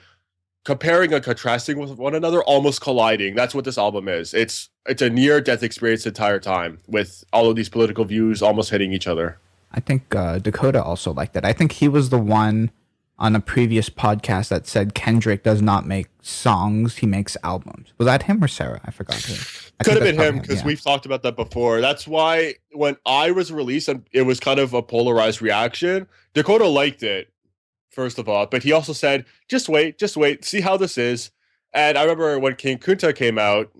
comparing and contrasting with one another, almost colliding. That's what this album is. It's a near-death experience the entire time with all of these political views almost hitting each other. I think Dakota also liked it. I think he was the one on a previous podcast that said Kendrick does not make songs, he makes albums. Was that him or Sarah? I forgot who. Could have been him because we've talked about that before. That's why when I was released and it was kind of a polarized reaction, Dakota liked it, first of all, but he also said, just wait, see how this is. And I remember when King Kunta came out,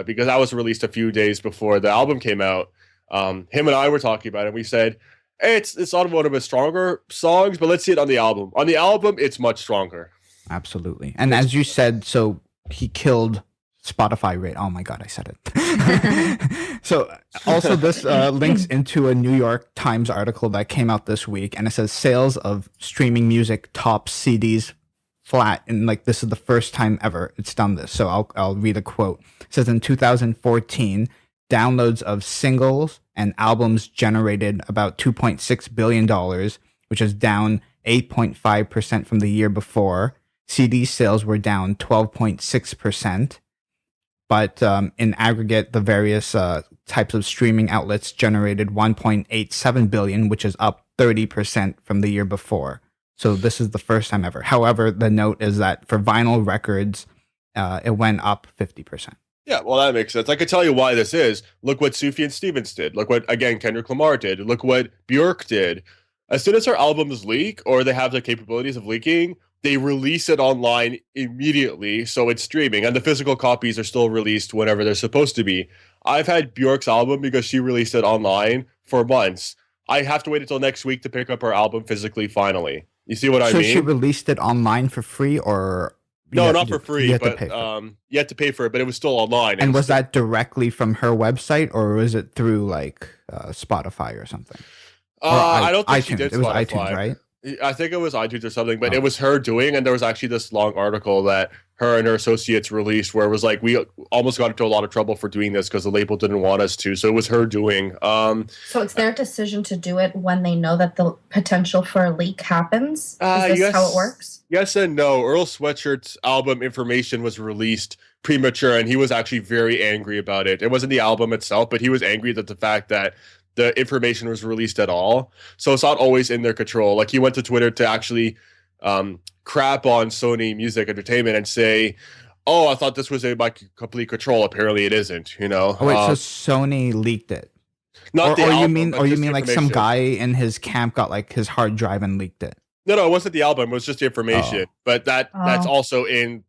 because I was released a few days before the album came out, him and I were talking about it, and we said, it's not one of his stronger songs, but let's see it on the album. On the album, it's much stronger. Absolutely. And as you said, so he killed Spotify rate. Oh my God, I said it. So also this links into a New York Times article that came out this week, and it says sales of streaming music tops CDs flat, and like this is the first time ever it's done this. So I'll read a quote. It says in 2014, downloads of singles and albums generated about $2.6 billion, which is down 8.5% from the year before. CD sales were down 12.6%. But in aggregate, the various types of streaming outlets generated 1.87 billion, which is up 30% from the year before. So this is the first time ever. However, the note is that for vinyl records, it went up 50%. Yeah, well, that makes sense. I could tell you why this is. Look what Sufjan Stevens did. Look what, again, Kendrick Lamar did. Look what Björk did. As soon as her albums leak, or they have the capabilities of leaking, they release it online immediately, so it's streaming, and the physical copies are still released whenever they're supposed to be. I've had Björk's album because she released it online for months. I have to wait until next week to pick up her album physically finally. You see what I mean? So she released it online for free, or... No, not for free, but you had to pay for it, but it was still online. And was that directly from her website, or was it through like Spotify or something? I don't think iTunes. she did Spotify. It was iTunes, right? I think it was iTunes or something, but it was her doing, and there was actually this long article that her and her associates released where it was like, we almost got into a lot of trouble for doing this because the label didn't want us to, so it was her doing. So it's their decision to do it when they know that the potential for a leak happens? Is this how it works? Yes and no. Earl Sweatshirt's album Information was released premature, and he was actually very angry about it. It wasn't the album itself, but he was angry at the fact that the information was released at all. So it's not always in their control. Like, he went to Twitter to actually crap on Sony Music Entertainment and say, oh, I thought this was in my complete control. Apparently it isn't, you know? Oh, wait, so Sony leaked it? Not the album, you mean like some guy in his camp got like his hard drive and leaked it? No, it wasn't the album. It was just the information. But that's also in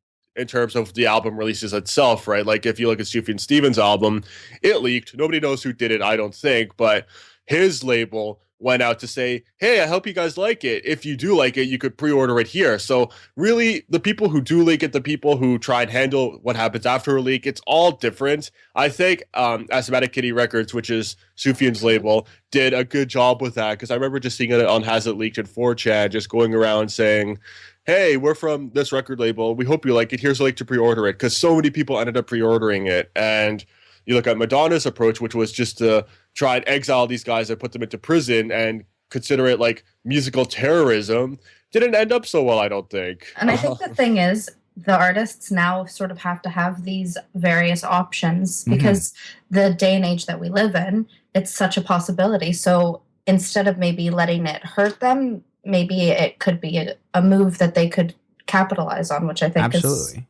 terms of the album releases itself, right? Like, if you look at Sufjan Stevens' album, it leaked. Nobody knows who did it, I don't think, but his label went out to say, hey, I hope you guys like it. If you do like it, you could pre-order it here. So really, the people who do leak it, the people who try and handle what happens after a leak, it's all different. I think Asthmatic Kitty Records, which is Sufjan's label, did a good job with that, because I remember just seeing it on Has It Leaked and 4chan, just going around saying, hey, we're from this record label. We hope you like it. Here's a link to pre-order it, because so many people ended up pre-ordering it. And you look at Madonna's approach, which was just to try and exile these guys and put them into prison and consider it like musical terrorism. Didn't end up so well, I don't think. And I think the thing is, the artists now sort of have to have these various options, because the day and age that we live in, it's such a possibility. So instead of maybe letting it hurt them, maybe it could be a move that they could capitalize on, which I think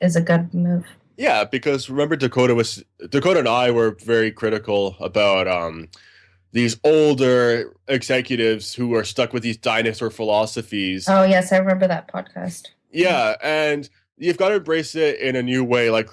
is a good move. Yeah, because remember, Dakota and I were very critical about these older executives who are stuck with these dinosaur philosophies. Oh yes, I remember that podcast. Yeah, and you've got to embrace it in a new way. Like,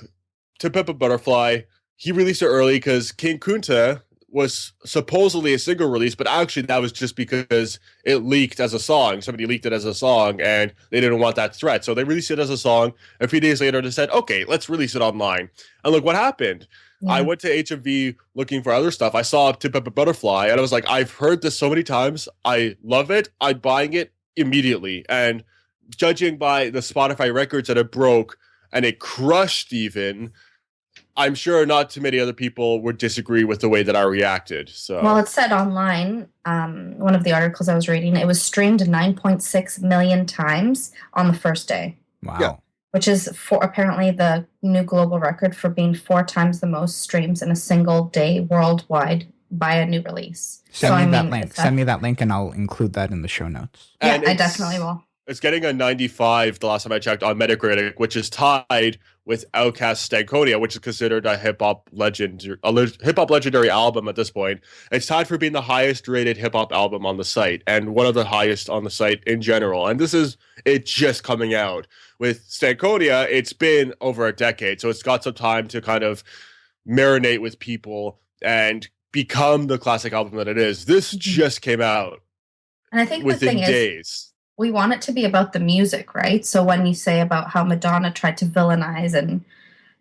To Pimp a Butterfly, he released it early because King Kunta was supposedly a single release, but actually that was just because it leaked as a song. Somebody leaked it as a song, and they didn't want that threat. So they released it as a song. A few days later, they said, okay, let's release it online. And look what happened. Yeah. I went to HMV looking for other stuff. I saw Tip Up a Butterfly, and I was like, I've heard this so many times. I love it. I'm buying it immediately. And judging by the Spotify records that it broke, and it crushed even, I'm sure not too many other people would disagree with the way that I reacted. So, well, it said online, one of the articles I was reading, it was streamed 9.6 million times on the first day. Wow. Yeah. Which is apparently the new global record for being 4 times the most streams in a single day worldwide by a new release. Send me that link. Send me that link, and I'll include that in the show notes. Yeah, I definitely will. It's getting a 95 the last time I checked on Metacritic, which is tied with Outkast's Stankonia, which is considered a hip-hop legendary album at this point. It's tied for being the highest rated hip-hop album on the site, and one of the highest on the site in general. And this is it just coming out. With Stankonia, it's been over a decade, so it's got some time to kind of marinate with people and become the classic album that it is. This just came out, and I think within the thing days. Is, we want it to be about the music, right? So when you say about how Madonna tried to villainize and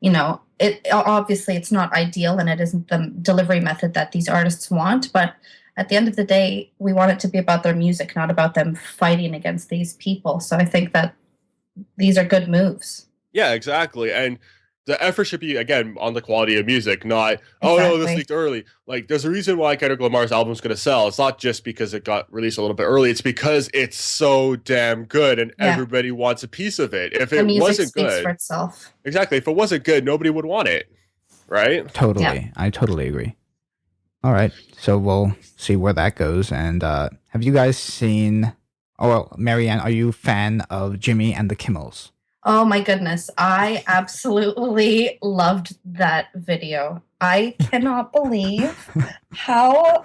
Obviously it's not ideal and it isn't the delivery method that these artists want, but at the end of the day, we want it to be about their music, not about them fighting against these people. So I think that these are good moves. Yeah, exactly. And the effort should be, again, on the quality of music, not, oh no, this leaked early. Like, there's a reason why Kendrick Lamar's album's going to sell. It's not just because it got released a little bit early. It's because it's so damn good and everybody wants a piece of it. If it wasn't good, for itself. Exactly. If it wasn't good, nobody would want it. Right? Totally. Yeah. I totally agree. All right. So we'll see where that goes. And have you guys seen, Marianne, are you a fan of Jimmy and the Kimmels? Oh my goodness. I absolutely loved that video. I cannot believe how,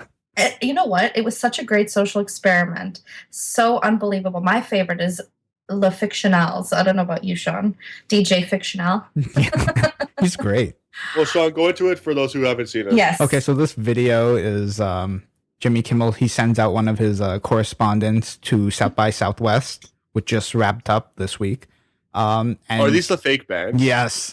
you know what? It was such a great social experiment. So unbelievable. My favorite is Le Fictionals. I don't know about you, Sean. DJ Fictional. He's great. Well, Sean, go into it for those who haven't seen it. Yes. Okay, so this video is Jimmy Kimmel. He sends out one of his correspondents to South by Southwest, which just wrapped up this week. And are these the fake bands? Yes.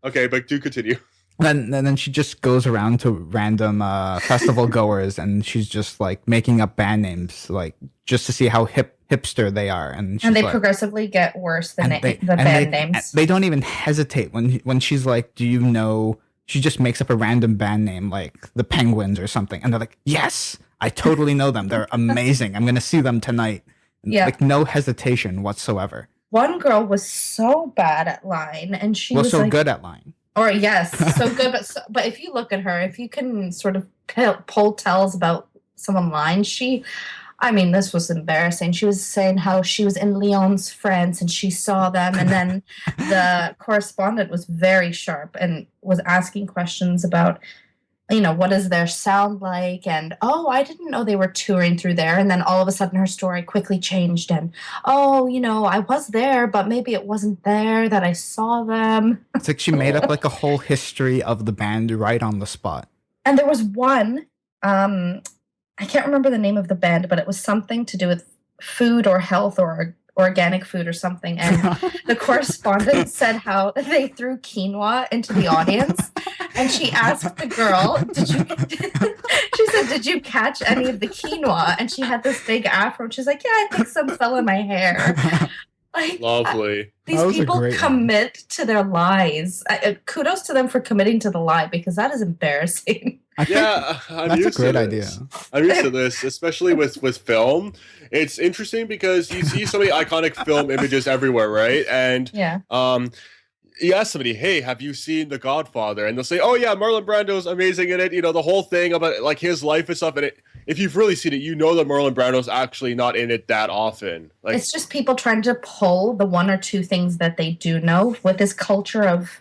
Okay, but do continue. And then she just goes around to random festival goers, and she's just like making up band names, like just to see how hipster they are. And they progressively get worse than the band names. They don't even hesitate when she's like, "Do you know?" She just makes up a random band name like the Penguins or something, and they're like, "Yes, I totally know them. They're amazing. I'm gonna see them tonight." Yeah, like no hesitation whatsoever. One girl was so bad at line, and she was so like, good at line. Or yes, so good, but if you look at her, if you can sort of pull tells about someone line, this was embarrassing. She was saying how she was in Lyons, France, and she saw them, and then the correspondent was very sharp and was asking questions about, what does their sound like? And, I didn't know they were touring through there. And then all of a sudden her story quickly changed. And, I was there, but maybe it wasn't there that I saw them. It's like she made up like a whole history of the band right on the spot. And there was one, I can't remember the name of the band, but it was something to do with food or health or organic food or something. And the correspondent said how they threw quinoa into the audience. And she asked the girl, she said, "Did you catch any of the quinoa?" And she had this big afro. And she's like, "Yeah, I think some fell in my hair." Like, lovely. These people commit to their lies. Kudos to them for committing to the lie, because that is embarrassing. Yeah, that's a great idea. I'm used to this, especially with film. It's interesting because you see so many iconic film images everywhere, right? And you ask somebody, "Hey, have you seen The Godfather?" And they'll say, "Oh yeah, Marlon Brando's amazing in it. The whole thing about like his life and stuff." And if you've really seen it, you know that Marlon Brando's actually not in it that often. Like, it's just people trying to pull the one or two things that they do know with this culture of.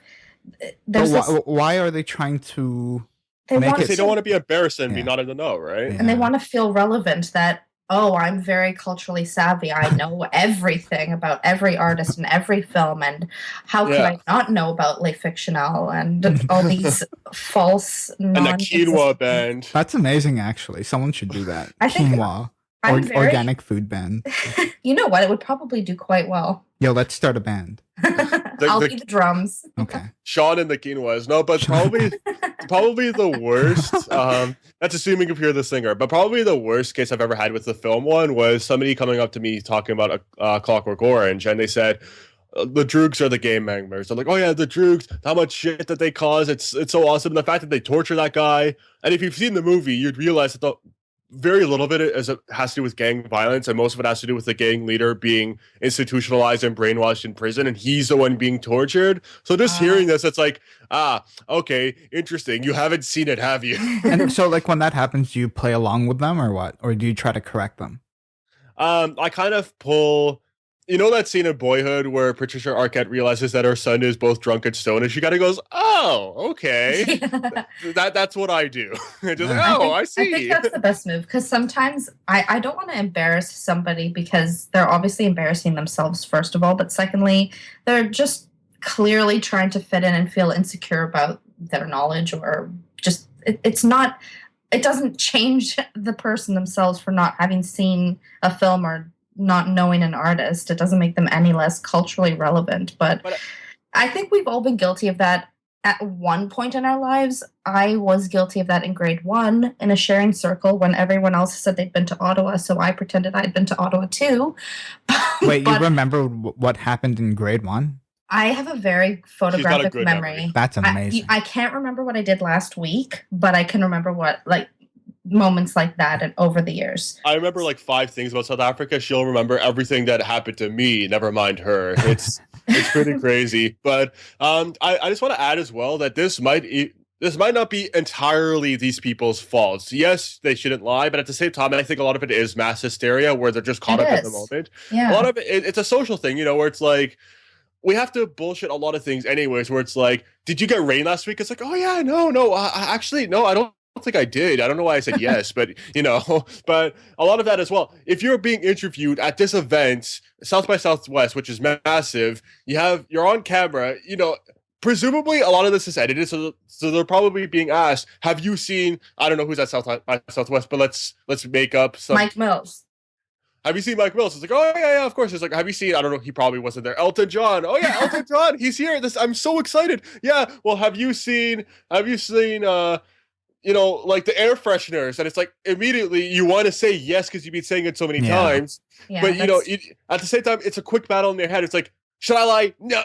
Why are they trying to? They don't want to be embarrassed and be not in the know, right? And they want to feel relevant. That I'm very culturally savvy. I know everything about every artist and every film, and how could I not know about Le Fictional and all these false and the quinoa band? That's amazing, actually. Someone should do that. Quinoa. Organic food band. You know what? It would probably do quite well. Yo, let's start a band. I'll be the drums. Okay. Sean and the quinoas. No, but probably the worst. That's assuming if you're the singer. But probably the worst case I've ever had with the film one was somebody coming up to me talking about a Clockwork Orange, and they said, the Droogs are the game members. I'm like, "Oh yeah, the Droogs, how much shit that they cause. It's so awesome. And the fact that they torture that guy. And if you've seen the movie, you'd realize that very little of it has to do with gang violence, and most of it has to do with the gang leader being institutionalized and brainwashed in prison, and he's the one being tortured. So just hearing this, it's like, okay, interesting. You haven't seen it, have you? And so, like, when that happens, do you play along with them or what? Or do you try to correct them? I kind of pull... You know that scene in Boyhood where Patricia Arquette realizes that her son is both drunk and stoned, and she kind of goes, "Oh, okay." That's what I do. Just like, I see. I think that's the best move, because sometimes I don't want to embarrass somebody because they're obviously embarrassing themselves, first of all, but secondly, they're just clearly trying to fit in and feel insecure about their knowledge, or just it's not. It doesn't change the person themselves for not having seen a film or not knowing an artist. It doesn't make them any less culturally relevant, but I think we've all been guilty of that at one point in our lives. I was guilty of that in grade 1 in a sharing circle when everyone else said they'd been to Ottawa, so I pretended I'd been to Ottawa too. Wait, you remember what happened in grade 1? I have a very photographic memory. That's amazing. I can't remember what I did last week, but I can remember what, like, moments like that and over the years. I remember like 5 things about South Africa. She'll remember everything that happened to me, never mind her. It's pretty crazy. But I just want to add as well that this might not be entirely these people's faults. Yes, they shouldn't lie, but at the same time, I think a lot of it is mass hysteria where they're just caught up in the moment. Yeah. A lot of it's a social thing, where it's like, we have to bullshit a lot of things anyways, where it's like, did you get rain last week? It's like, oh yeah, no, I actually, no, I don't think I did. I don't know why I said yes, but but a lot of that as well. If you're being interviewed at this event, South by Southwest, which is massive, you're on camera, presumably a lot of this is edited, so they're probably being asked, have you seen, I don't know who's at South by Southwest, but let's make up some. Mike Mills. Have you seen Mike Mills? It's like, oh yeah, of course. It's like, have you seen, I don't know, he probably wasn't there, Elton John. Oh yeah, Elton John, he's here. I'm so excited. Yeah, well, have you seen like the air fresheners? And it's like, immediately you want to say yes because you've been saying it so many times. Yeah, but at the same time, it's a quick battle in their head. It's like, should I lie? No,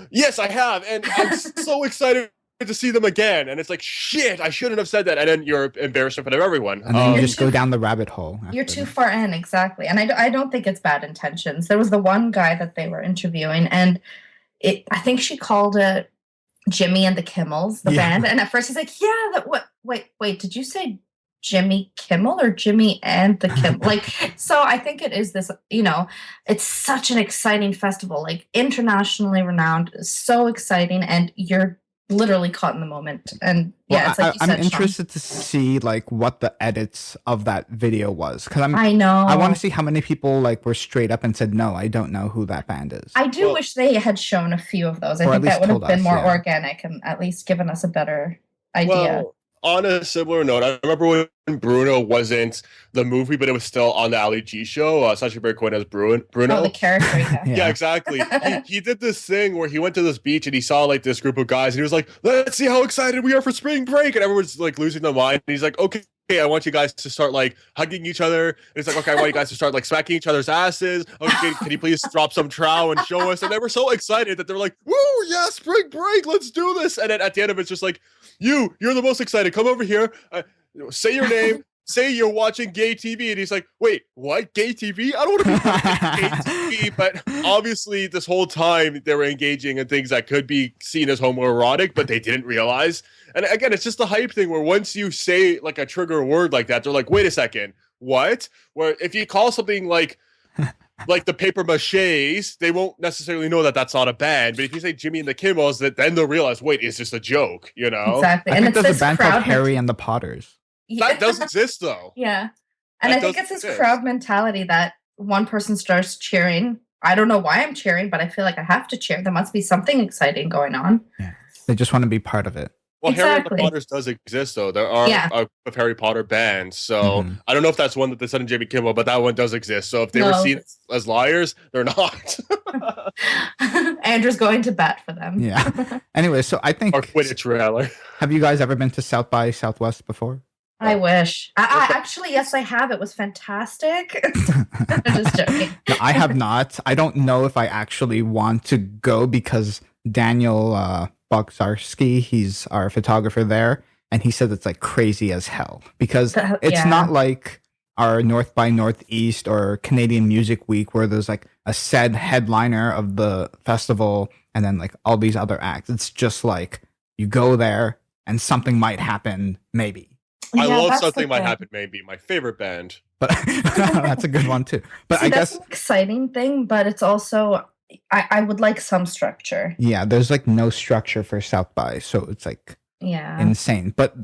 yes, I have. And I'm so excited to see them again. And it's like, shit, I shouldn't have said that. And then you're embarrassed in front of everyone. And then you just go down the rabbit hole. You're too far in, exactly. And I don't think it's bad intentions. There was the one guy that they were interviewing, and I think she called it Jimmy and the Kimmels, the band. And at first he's like, yeah, wait, did you say Jimmy Kimmel or Jimmy and the Kimmel? So I think it is this, it's such an exciting festival, like internationally renowned, so exciting, and you're literally caught in the moment. And it's like you said, I'm interested to see like what the edits of that video was, because I know I want to see how many people were straight up and said, no, I don't know who that band is. I do wish they had shown a few of those. I think that would have been more organic and at least given us a better idea. Well, on a similar note, I remember when Bruno wasn't the movie, but it was still on the Ali G show. Sacha Baron Cohen as Bruno. Oh, the character, yeah, exactly. he did this thing where he went to this beach and he saw like this group of guys and he was like, let's see how excited we are for spring break. And everyone's like losing their mind. And he's like, okay, I want you guys to start like hugging each other. And it's like, okay, I want you guys to start like smacking each other's asses. Okay, can you please drop some trow and show us? And they were so excited that they were like, woo, yeah, spring break, let's do this. And then at the end of it, it's just like, you're the most excited. Come over here. Say your name. Say you're watching gay TV. And he's like, wait, what? Gay TV? I don't want to be watching gay TV. But obviously this whole time they were engaging in things that could be seen as homoerotic, but they didn't realize. And again, it's just the hype thing where once you say like a trigger word like that, they're like, wait a second, what? Where if you call something like the paper maches, they won't necessarily know that that's not a band. But if you say Jimmy and the Kimmels, then they'll realize, wait, it's just a joke, Exactly. I think there's a band called Harry and the Potters. That does exist, though. Yeah. And I think it's this crowd mentality that one person starts cheering. I don't know why I'm cheering, but I feel like I have to cheer. There must be something exciting going on. Yeah. They just want to be part of it. Well, Harry and the Potters does exist, though. There are a Harry Potter bands. So I don't know if that's one that they said in Jimmy Kimmel, but that one does exist. So if they were seen as liars, they're not. Andrew's going to bat for them. Yeah. Anyway, so I think... Or Quidditch rally. Have you guys ever been to South by Southwest before? I wish. I actually, yes, I have. It was fantastic. I'm just joking. No, I have not. I don't know if I actually want to go because Daniel... Bogzarski, he's our photographer there, and he said it's like crazy as hell because it's not like our North by Northeast or Canadian Music Week where there's like a said headliner of the festival and then like all these other acts. It's just like you go there and something might happen, maybe. I love Something Might Happen, maybe. My favorite band. But that's a good one too. But I guess that's an exciting thing, but it's also I would like some structure. Yeah, there's like no structure for South by, so it's like insane. But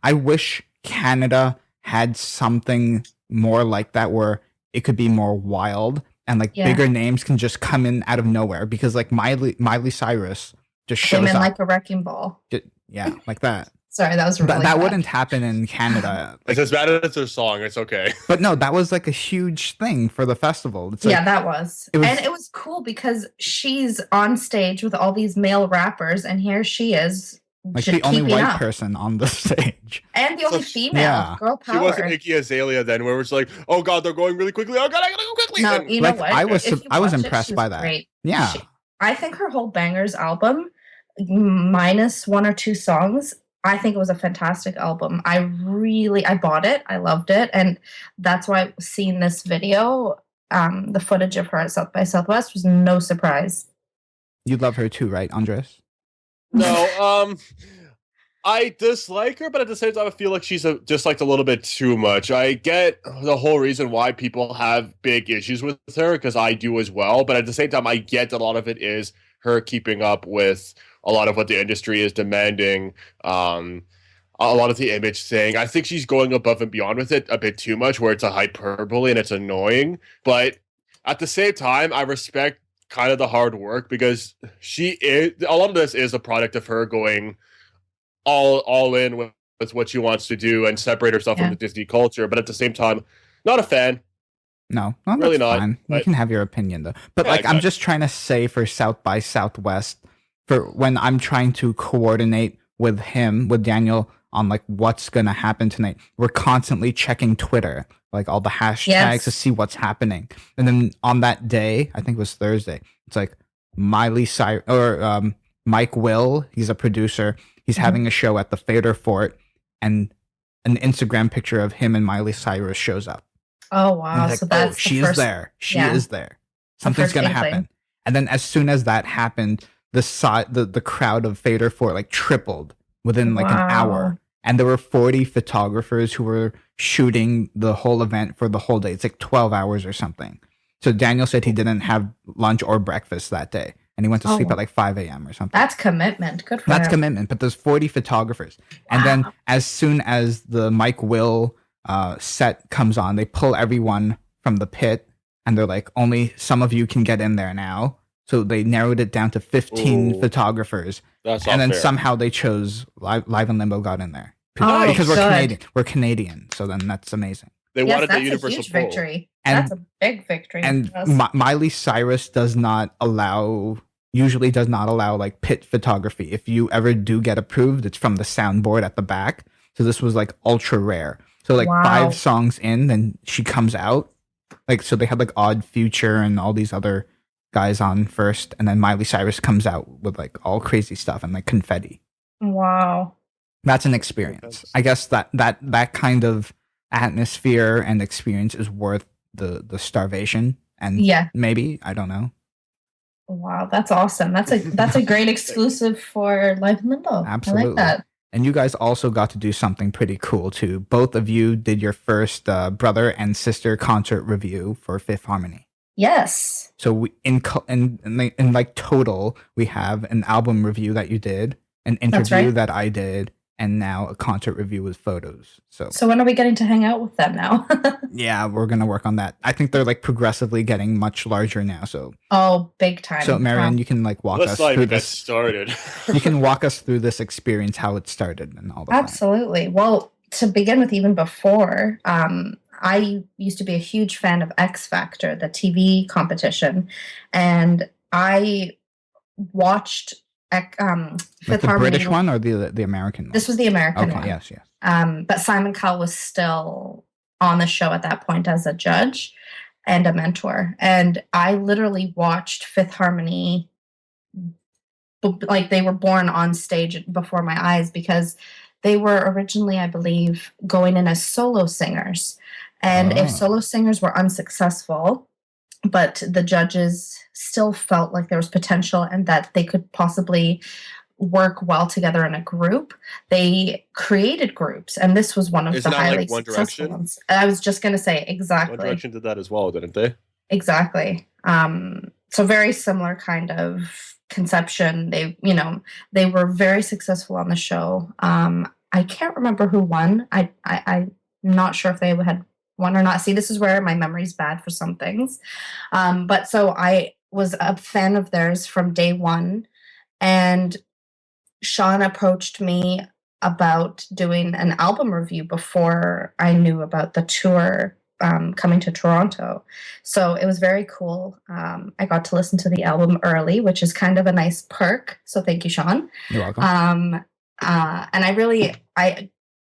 I wish Canada had something more like that where it could be more wild and like bigger names can just come in out of nowhere because like Miley Cyrus just shows came in up like a wrecking ball. Yeah, like that. Sorry, that was really that bad. wouldn't happen in Canada. It's as bad as their song. It's okay. But no, that was like a huge thing for the festival. It's like, that was. And it was cool because she's on stage with all these male rappers, and here she is. Like the only white person on the stage. And the only female. Girl power. She wasn't Iggy Azalea then, where it's like, oh god, they're going really quickly. Oh god, I gotta go quickly. No, you know what? I was impressed by that. Great. Yeah. I think her whole Bangers album, minus one or two songs, I think it was a fantastic album. I bought it. I loved it. And that's why seeing this video, the footage of her at South by Southwest was no surprise. You love her too, right, Andres? No, I dislike her, but at the same time, I feel like she's just like a little bit too much. I get the whole reason why people have big issues with her, because I do as well. But at the same time, I get that a lot of it is her keeping up with a lot of what the industry is demanding. A lot of the image thing. I think she's going above and beyond with it a bit too much, where it's a hyperbole and it's annoying. But at the same time, I respect kind of the hard work, because a lot of this is a product of her going all in with what she wants to do and separate herself from the Disney culture. But at the same time, not a fan. No, really not. Fine. You can have your opinion though. But I'm just trying to say, for South by Southwest, for when I'm trying to coordinate with Daniel on like what's gonna happen tonight, we're constantly checking Twitter, like all the hashtags to see what's happening. And then on that day, I think it was Thursday, it's like Miley Cyrus or Mike Will, he's a producer. He's having a show at the Fader Fort, and an Instagram picture of him and Miley Cyrus shows up. Oh wow! Like, so that's she is there. She is there. Something's gonna happen. And then as soon as that happened, the crowd of Fader Fort like tripled within like an hour. And there were 40 photographers who were shooting the whole event for the whole day. It's like 12 hours or something. So Daniel said he didn't have lunch or breakfast that day. And he went to sleep at like 5 a.m. or something. That's commitment. Good for him. That's commitment. But there's 40 photographers. And then as soon as the Mike Will set comes on, they pull everyone from the pit. And they're like, only some of you can get in there now. So they narrowed it down to 15 photographers. That's and then fair. Somehow they chose Live and Limbo got in there. Oh, because we're Canadian. We're Canadian. So then that's amazing. They wanted the That's universal a huge poll. victory. And, that's a big victory. And Miley Cyrus usually does not allow like pit photography. If you ever do get approved, it's from the soundboard at the back. So this was like ultra rare. So like 5 songs in, then she comes out. Like, so they had like Odd Future and all these other guys on first. And then Miley Cyrus comes out with like all crazy stuff and like confetti. Wow. That's an experience. I guess that kind of atmosphere and experience is worth the starvation. And maybe, I don't know. Wow, that's awesome. That's a great exclusive for Live in Limbo. Absolutely. I like that. And you guys also got to do something pretty cool too. Both of you did your first brother and sister concert review for Fifth Harmony. Yes. So we in like total, we have an album review that you did, an interview that I did, and now a concert review with photos. So when are we getting to hang out with them now? Yeah, we're gonna work on that. I think they're like progressively getting much larger now. So big time. So Marianne, you can like walk us through this. Started. You can walk us through this experience, how it started, and all that. Absolutely. Well, to begin with, even before, I used to be a huge fan of X Factor, the TV competition, and I watched Fifth like the Harmony. British one or the American one? This was the American one. Yes. But Simon Cowell was still on the show at that point as a judge and a mentor. And I literally watched Fifth Harmony like they were born on stage before my eyes, because they were originally, I believe, going in as solo singers. And if solo singers were unsuccessful, but the judges still felt like there was potential and that they could possibly work well together in a group, they created groups, and this was one of the highly successful ones. I was just going to say, exactly. One Direction did that as well, didn't they? Exactly. So very similar kind of conception. They were very successful on the show. I can't remember who won. I'm not sure if they had won or not. See, this is where my memory's bad for some things. But so I was a fan of theirs from day one, and Sean approached me about doing an album review before I knew about the tour coming to Toronto. So it was very cool. I got to listen to the album early, which is kind of a nice perk. So thank you, Sean. You're welcome. And I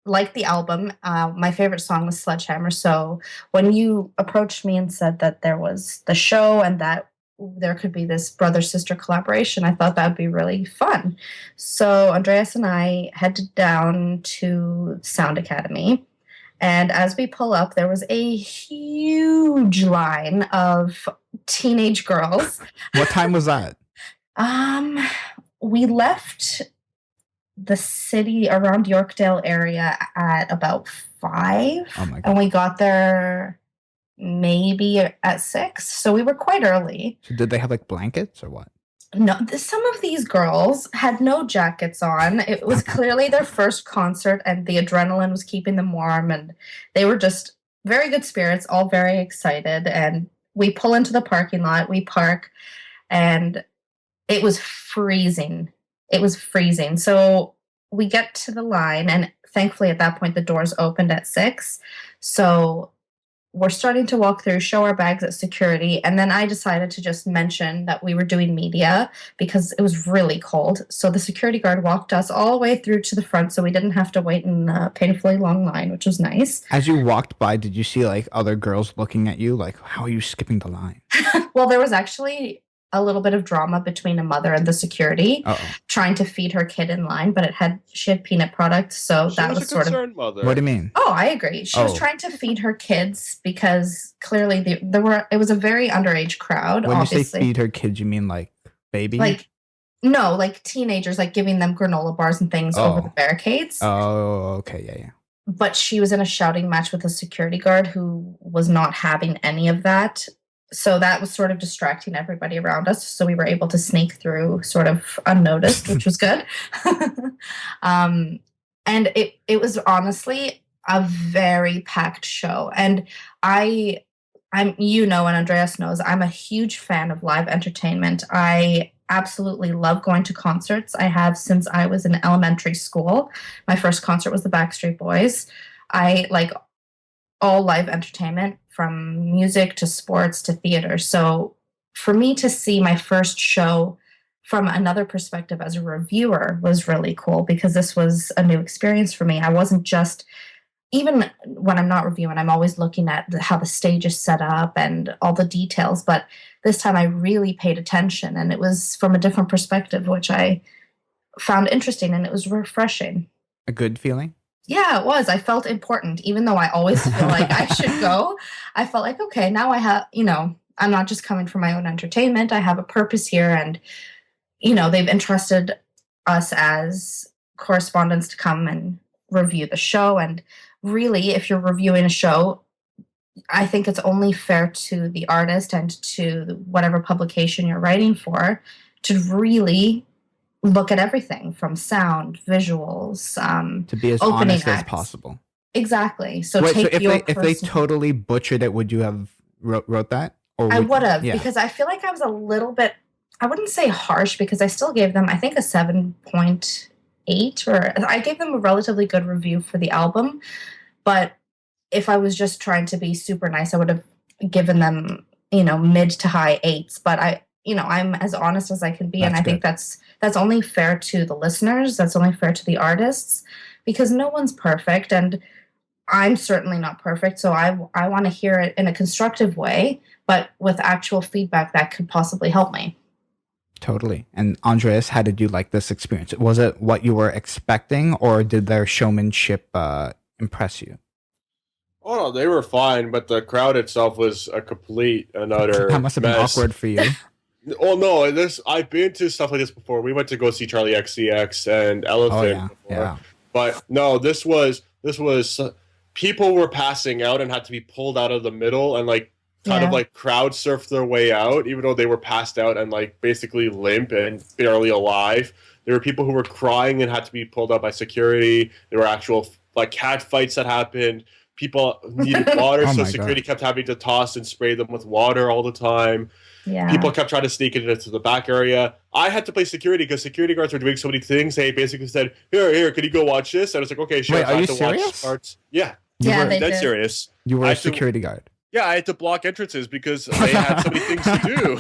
liked the album. My favorite song was Sledgehammer. So when you approached me and said that there was the show and that there could be this brother-sister collaboration, I thought that would be really fun. So Andreas and I headed down to Sound Academy. And as we pull up, there was a huge line of teenage girls. What time was that? We left the city around Yorkdale area at about 5. Oh my God. And we got there maybe at 6. So we were quite early. So did they have like blankets or what? No, some of these girls had no jackets on. It was clearly their first concert, and the adrenaline was keeping them warm, and they were just very good spirits, all very excited. And we pull into the parking lot, we park, and it was freezing. It was freezing. So we get to the line, and thankfully at that point the doors opened at 6. So we're starting to walk through, show our bags at security, and then I decided to just mention that we were doing media because it was really cold. So the security guard walked us all the way through to the front so we didn't have to wait in a painfully long line, which was nice. As you walked by, did you see like other girls looking at you like, how are you skipping the line? Well, there was actually a little bit of drama between a mother and the security trying to feed her kid in line, but she had peanut products, so that was sort of mother. What do you mean? Oh, I agree. She was trying to feed her kids because clearly it was a very underage crowd. When obviously. you say feed her kids, you mean like baby? Like no, like teenagers, like giving them granola bars and things over the barricades. Oh, okay, yeah. But she was in a shouting match with a security guard who was not having any of that. So that was sort of distracting everybody around us. So we were able to sneak through sort of unnoticed, which was good. And it was honestly a very packed show. And I'm, and Andreas knows, I'm a huge fan of live entertainment. I absolutely love going to concerts. I have since I was in elementary school. My first concert was the Backstreet Boys. I like all live entertainment, from music to sports to theater. So for me to see my first show from another perspective as a reviewer was really cool because this was a new experience for me. I wasn't just, even when I'm not reviewing, I'm always looking at how the stage is set up and all the details. But this time I really paid attention, and it was from a different perspective, which I found interesting, and it was refreshing. A good feeling? Yeah, it was. I felt important, even though I always feel like I should go. I felt like, okay, now I have, I'm not just coming for my own entertainment. I have a purpose here. And, they've entrusted us as correspondents to come and review the show. And really, if you're reviewing a show, I think it's only fair to the artist and to whatever publication you're writing for to really look at everything from sound, visuals, to be as honest as possible. Exactly. So wait, if they totally butchered it, would you have wrote that? Or I would have, because I feel like I was a little bit, I wouldn't say harsh, because I still gave them, I think, a 7.8, or I gave them a relatively good review for the album. But if I was just trying to be super nice, I would have given them, mid to high 8s. But I'm as honest as I can be. And I think that's only fair to the listeners. That's only fair to the artists, because no one's perfect. And I'm certainly not perfect. So I want to hear it in a constructive way, but with actual feedback that could possibly help me. Totally. And Andreas, how did you like this experience? Was it what you were expecting, or did their showmanship impress you? Oh no, they were fine, but the crowd itself was a complete another That must have been mess. awkward for you. Oh no, I've been to stuff like this before. We went to go see Charlie XCX and Elephant before. Yeah. But no, this was people were passing out and had to be pulled out of the middle and kind of crowd surf their way out, even though they were passed out and basically limp and barely alive. There were people who were crying and had to be pulled out by security. There were actual cat fights that happened. People needed water, Oh so my security God. kept having to toss and spray them with water all the time. Yeah. People kept trying to sneak into the back area. I had to play security because security guards were doing so many things. They basically said, here, can you go watch this? And I was like, okay, sure. Wait, So I are had you to serious? watch parts. Yeah. Yeah, they Dead did. serious. You were I a had to- security guard. Yeah, I had to block entrances because they had so many things to do.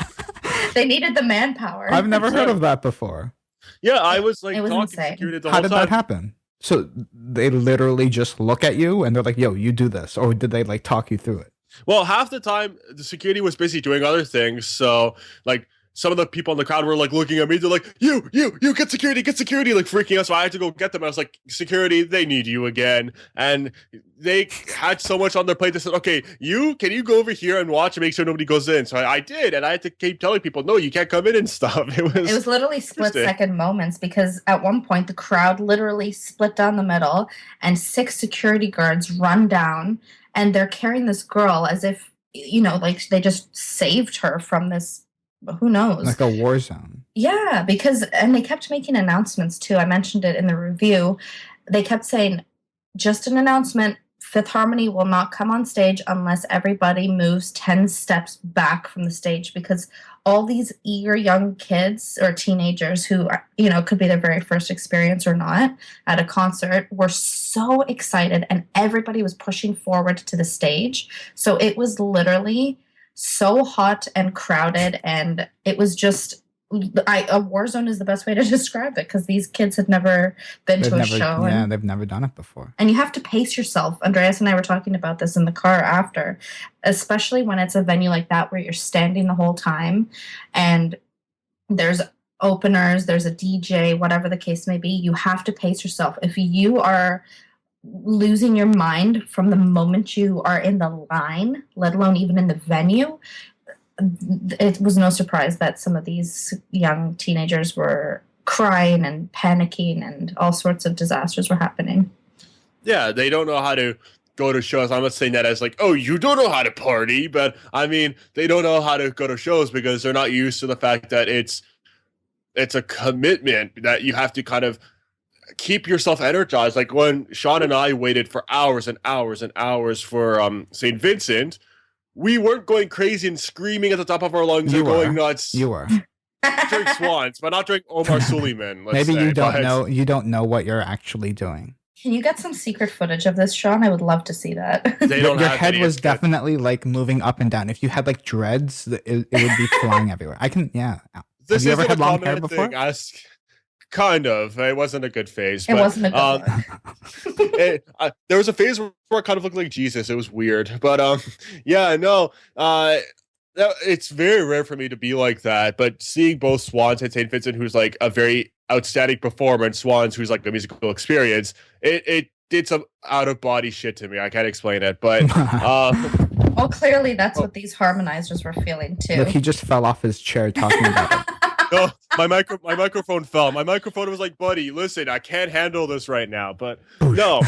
They needed the manpower. I've never heard of that before. Yeah, I was like It was talking to insane. security the How whole did time. that happen? So they literally just look at you and they're like, yo, you do this. Or did they like talk you through it? Well, half the time the security was busy doing other things. So like some of the people in the crowd were like looking at me. They're like, you, get security, like freaking out. So I had to go get them. I was like, security, they need you again. And they had so much on their plate. They said, okay, can you go over here and watch and make sure nobody goes in? So I did. And I had to keep telling people, no, you can't come in and stuff. It was literally split-second moments because at one point the crowd literally split down the middle and 6 security guards run down and they're carrying this girl as if, like they just saved her from this, who knows? Like a war zone. Yeah, and they kept making announcements too. I mentioned it in the review. They kept saying, just an announcement, Fifth Harmony will not come on stage unless everybody moves 10 steps back from the stage, because all these eager young kids or teenagers who, could be their very first experience or not at a concert were so excited and everybody was pushing forward to the stage. So it was literally so hot and crowded, and it was just a war zone is the best way to describe it, because these kids had never been to a show. Yeah, they've never done it before. And you have to pace yourself. Andreas and I were talking about this in the car after, especially when it's a venue like that where you're standing the whole time and there's openers, there's a DJ, whatever the case may be. You have to pace yourself. If you are losing your mind from the moment you are in the line, let alone even in the venue, it was no surprise that some of these young teenagers were crying and panicking and all sorts of disasters were happening. Yeah, they don't know how to go to shows. I'm not saying that as like, oh, you don't know how to party, but I mean, they don't know how to go to shows because they're not used to the fact that it's a commitment that you have to kind of keep yourself energized. Like when Sean and I waited for hours and hours and hours for St. Vincent, we weren't going crazy and screaming at the top of our lungs or going nuts. You were. During Swans, but not during Omar Suleiman. Maybe you don't know what you're actually doing. Can you get some secret footage of this, Sean? I would love to see that. Your head was definitely like moving up and down. If you had like dreads, it would be flying everywhere. Have you ever had long hair before? Kind of. It wasn't a good phase. It wasn't a good one. There was a phase where I kind of looked like Jesus. It was weird. But yeah, no. It's very rare for me to be like that. But seeing both Swans and St. Vincent, who's like a very outstanding performer, and Swans, who's like a musical experience, it did some out of body shit to me. I can't explain it, but well, clearly that's what these harmonizers were feeling too. Look, he just fell off his chair talking about it. No, my microphone fell. My microphone was like, buddy, listen, I can't handle this right now. But no,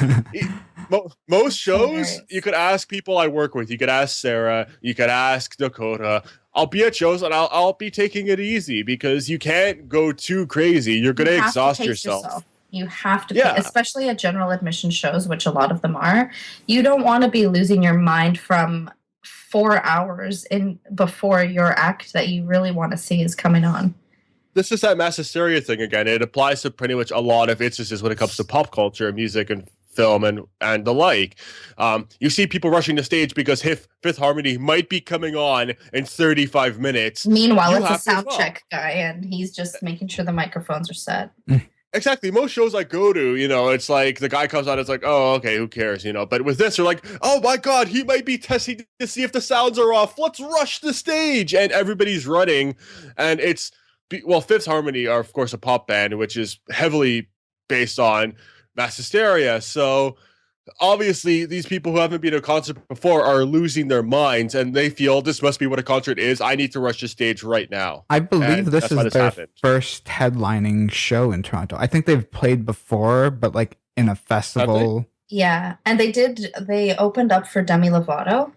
most shows, you could ask people I work with. You could ask Sarah. You could ask Dakota. I'll be at shows and I'll be taking it easy because you can't go too crazy. You're going to exhaust yourself. You have to, especially at general admission shows, which a lot of them are. You don't want to be losing your mind from 4 hours before your act that you really want to see is coming on. This is that mass hysteria thing again. It applies to pretty much a lot of instances when it comes to pop culture, music, and film and the like. You see people rushing the stage because Fifth Harmony might be coming on in 35 minutes. Meanwhile, it's a sound check guy, and he's just making sure the microphones are set. Exactly. Most shows I go to, it's like the guy comes on, it's like, oh, okay, who cares, But with this, they're like, oh my God, he might be testing to see if the sounds are off. Let's rush the stage. And everybody's running. And Fifth Harmony are, of course, a pop band, which is heavily based on mass hysteria. So obviously, these people who haven't been to a concert before are losing their minds, and they feel this must be what a concert is. I need to rush the stage right now. I believe this is their first headlining show in Toronto. I think they've played before, but like in a festival. Yeah, and they opened up for Demi Lovato,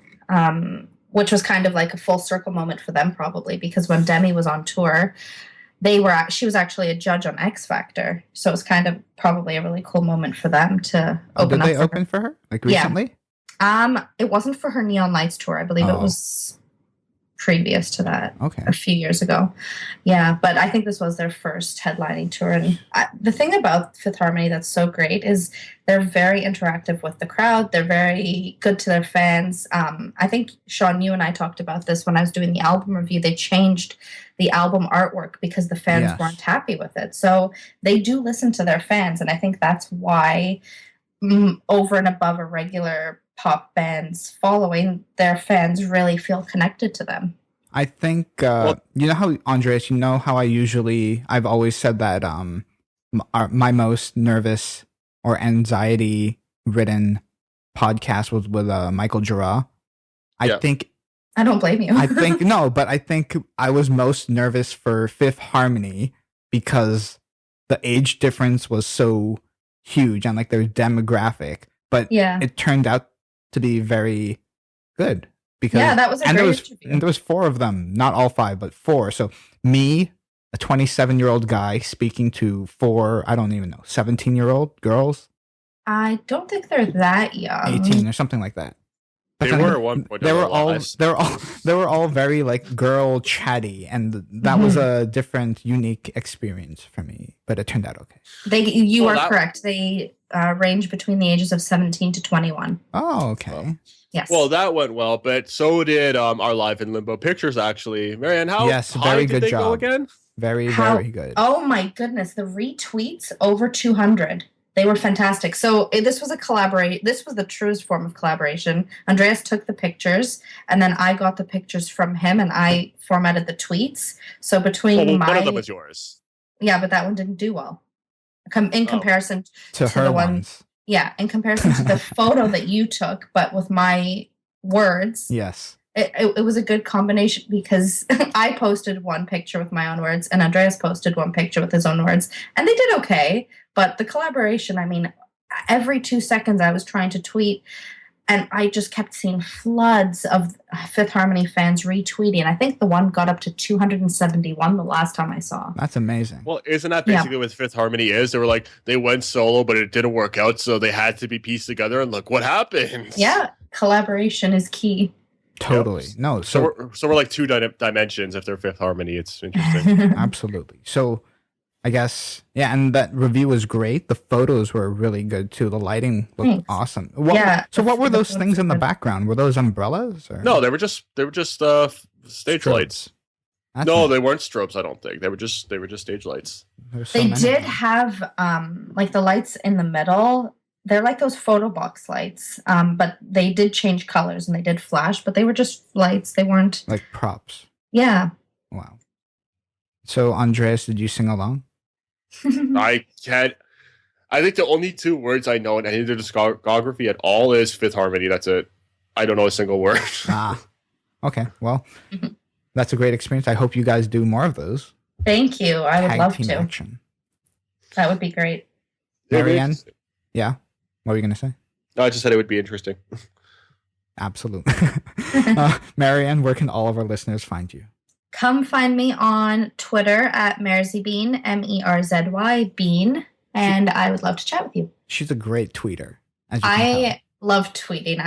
which was kind of like a full circle moment for them probably, because when Demi was on tour, she was actually a judge on X Factor, so it was kind of probably a really cool moment for them to open up. Did they open for her like recently? It wasn't for her Neon Lights tour. I believe it was previous to that, a few years ago. Yeah, but I think this was their first headlining tour. And the thing about Fifth Harmony that's so great is they're very interactive with the crowd. They're very good to their fans. I think, Sean, you and I talked about this when I was doing the album review. They changed the album artwork because the fans weren't happy with it. So they do listen to their fans, and I think that's why over and above a regular pop band's following, their fans really feel connected to them. I think you know how, Andreas, you know how I've always said that my most nervous or anxiety ridden podcast was with Michael Jura. I think I don't blame you. I think I was most nervous for Fifth Harmony because the age difference was so huge and like their demographic, but it turned out to be very good because that was a great interview. And there was 4 of them, not all 5, but 4. So me, a 27-year-old guy, speaking to 4, I don't even know, 17-year-old girls. I don't think they're that young. 18 or something like that. But they were at one point. They were all very like girl chatty, and that was a different, unique experience for me. But it turned out okay. You are correct. They range between the ages of 17 to 21. Oh, okay. Yes. Well, that went well, but so did our Live in Limbo pictures. Actually, Marianne, how very good did they job. go again? Very good. Oh my goodness, the retweets over 200. They were fantastic. So this was a collaboration. This was the truest form of collaboration. Andreas took the pictures, and then I got the pictures from him, and I formatted the tweets. So between one of them was yours. Yeah, but that one didn't do well. In comparison to her the ones. Yeah, in comparison to the photo that you took, but with my words. Yes. It was a good combination because I posted one picture with my own words and Andreas posted one picture with his own words, and they did okay. But the collaboration, I mean, every 2 seconds I was trying to tweet, and I just kept seeing floods of Fifth Harmony fans retweeting. I think the one got up to 271 the last time I saw. That's amazing. Well, isn't that basically what Fifth Harmony is? They were like, they went solo, but it didn't work out, so they had to be pieced together, and look what happened. Yeah, collaboration is key. Totally. Yep. No. So we're like 2 dimensions if they're Fifth Harmony. It's interesting. Absolutely. So I guess, and that review was great. The photos were really good too. The lighting looked awesome. So what were those things in the background? Were those umbrellas? Or? No, they were just stage lights. No, they weren't strobes. I don't think they were just stage lights. They did have like the lights in the middle. They're like those photo box lights, but they did change colors and they did flash, but they were just lights. They weren't like props. Yeah. Wow. So, Andreas, did you sing along? I can't. I think the only 2 words I know in any of the discography at all is Fifth Harmony. That's it. I don't know a single word. Okay. Well, that's a great experience. I hope you guys do more of those. Thank you. I would love to. Action. That would be great. Marianne? Yeah? What were you going to say? No, I just said it would be interesting. Absolutely. Marianne, where can all of our listeners find you? Come find me on Twitter at Merzy Merzy Bean, and I would love to chat with you. She's a great tweeter. I love tweeting.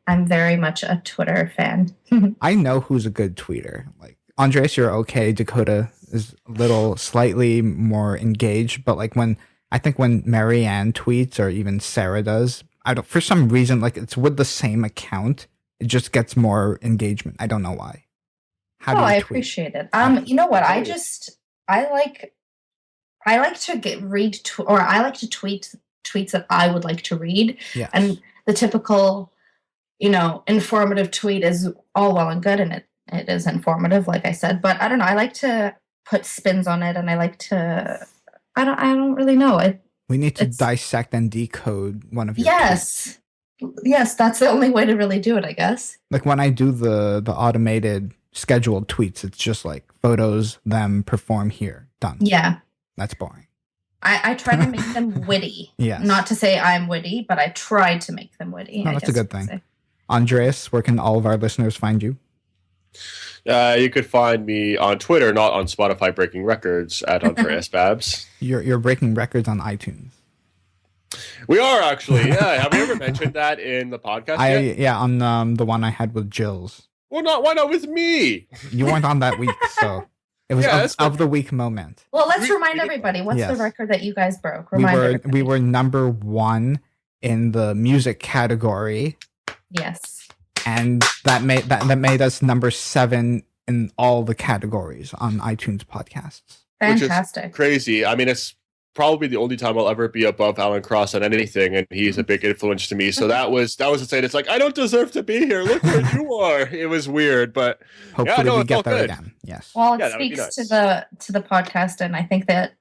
I'm very much a Twitter fan. I know who's a good tweeter. Like Andreas, you're okay. Dakota is a little slightly more engaged, but like when Marianne tweets or even Sarah does, for some reason, like it's with the same account, it just gets more engagement. I don't know why. I appreciate it. You know what? I like to tweet tweets that I would like to read. Yes. And the typical, informative tweet is all well and good, and it is informative, like I said. But I don't know. I like to put spins on it, and I like to. I don't really know. We need to dissect and decode one of your tweets. Yes, that's the only way to really do it, I guess. Like when I do the automated scheduled tweets, it's just like photos, them perform here, done. Yeah. That's boring. I try to make them witty. Yes. Not to say I'm witty, but I try to make them witty. No, that's a good thing. Andreas, where can all of our listeners find you? You could find me on Twitter, not on Spotify breaking records, at Andreas Babs. You're breaking records on iTunes. We are actually. Yeah. Have we ever mentioned that in the podcast yet? Yeah, on the one I had with Jill's. Well, why not with me? You weren't on that week, so it was of the week moment. Well, let's remind everybody. What's the record that you guys broke? We were number 1 in the music category. Yes. And that made us number 7 in all the categories on iTunes podcasts. Fantastic. Which is crazy. I mean, it's probably the only time I'll ever be above Alan Cross on anything, and he's a big influence to me. So that was insane. It's like, I don't deserve to be here. Look where you are. It was weird, but hopefully we get there again. Yes. Well, it speaks to the podcast, and I think that,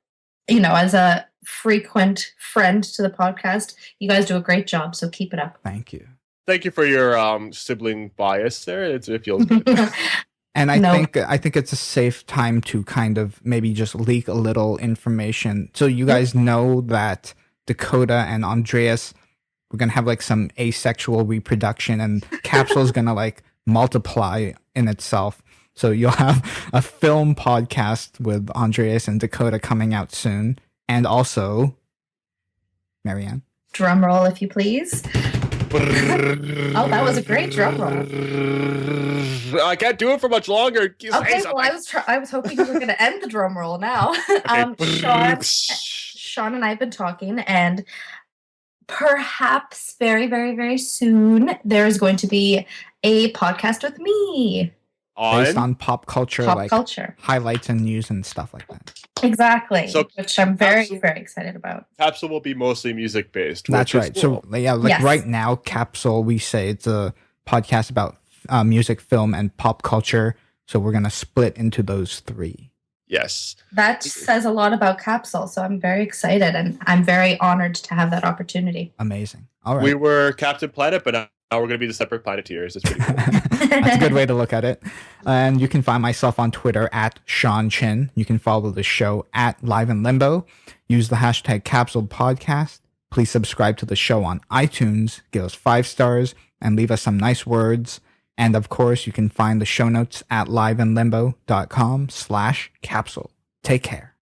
you know, as a frequent friend to the podcast, you guys do a great job. So keep it up. Thank you. Thank you for your sibling bias there. It feels good. And I think it's a safe time to kind of maybe just leak a little information. So you guys know that Dakota and Andreas, we're going to have like some asexual reproduction, and Capsule is going to like multiply in itself. So you'll have a film podcast with Andreas and Dakota coming out soon. And also, Marianne. Drum roll, if you please. Oh, that was a great drum roll. I can't do it for much longer. Okay, well, I was hoping you were going to end the drum roll now. Sean and I have been talking, and perhaps very, very, very soon there's going to be a podcast with me. Based on pop culture, highlights and news and stuff like that. Exactly, which I'm very, very excited about. Capsule will be mostly music based. That's right. Cool. So right now, Capsule, we say it's a podcast about music, film, and pop culture. So we're gonna split into those 3. Yes. That says a lot about Capsule. So I'm very excited, and I'm very honored to have that opportunity. Amazing. All right. We were Captain Planet, but now we're going to be the separate Planeteers. It's pretty cool. That's a good way to look at it. And you can find myself on Twitter at Sean Chin. You can follow the show at Live in Limbo. Use the hashtag Capsule Podcast. Please subscribe to the show on iTunes. Give us 5 stars and leave us some nice words. And of course, you can find the show notes at liveinlimbo.com/capsule. Take care.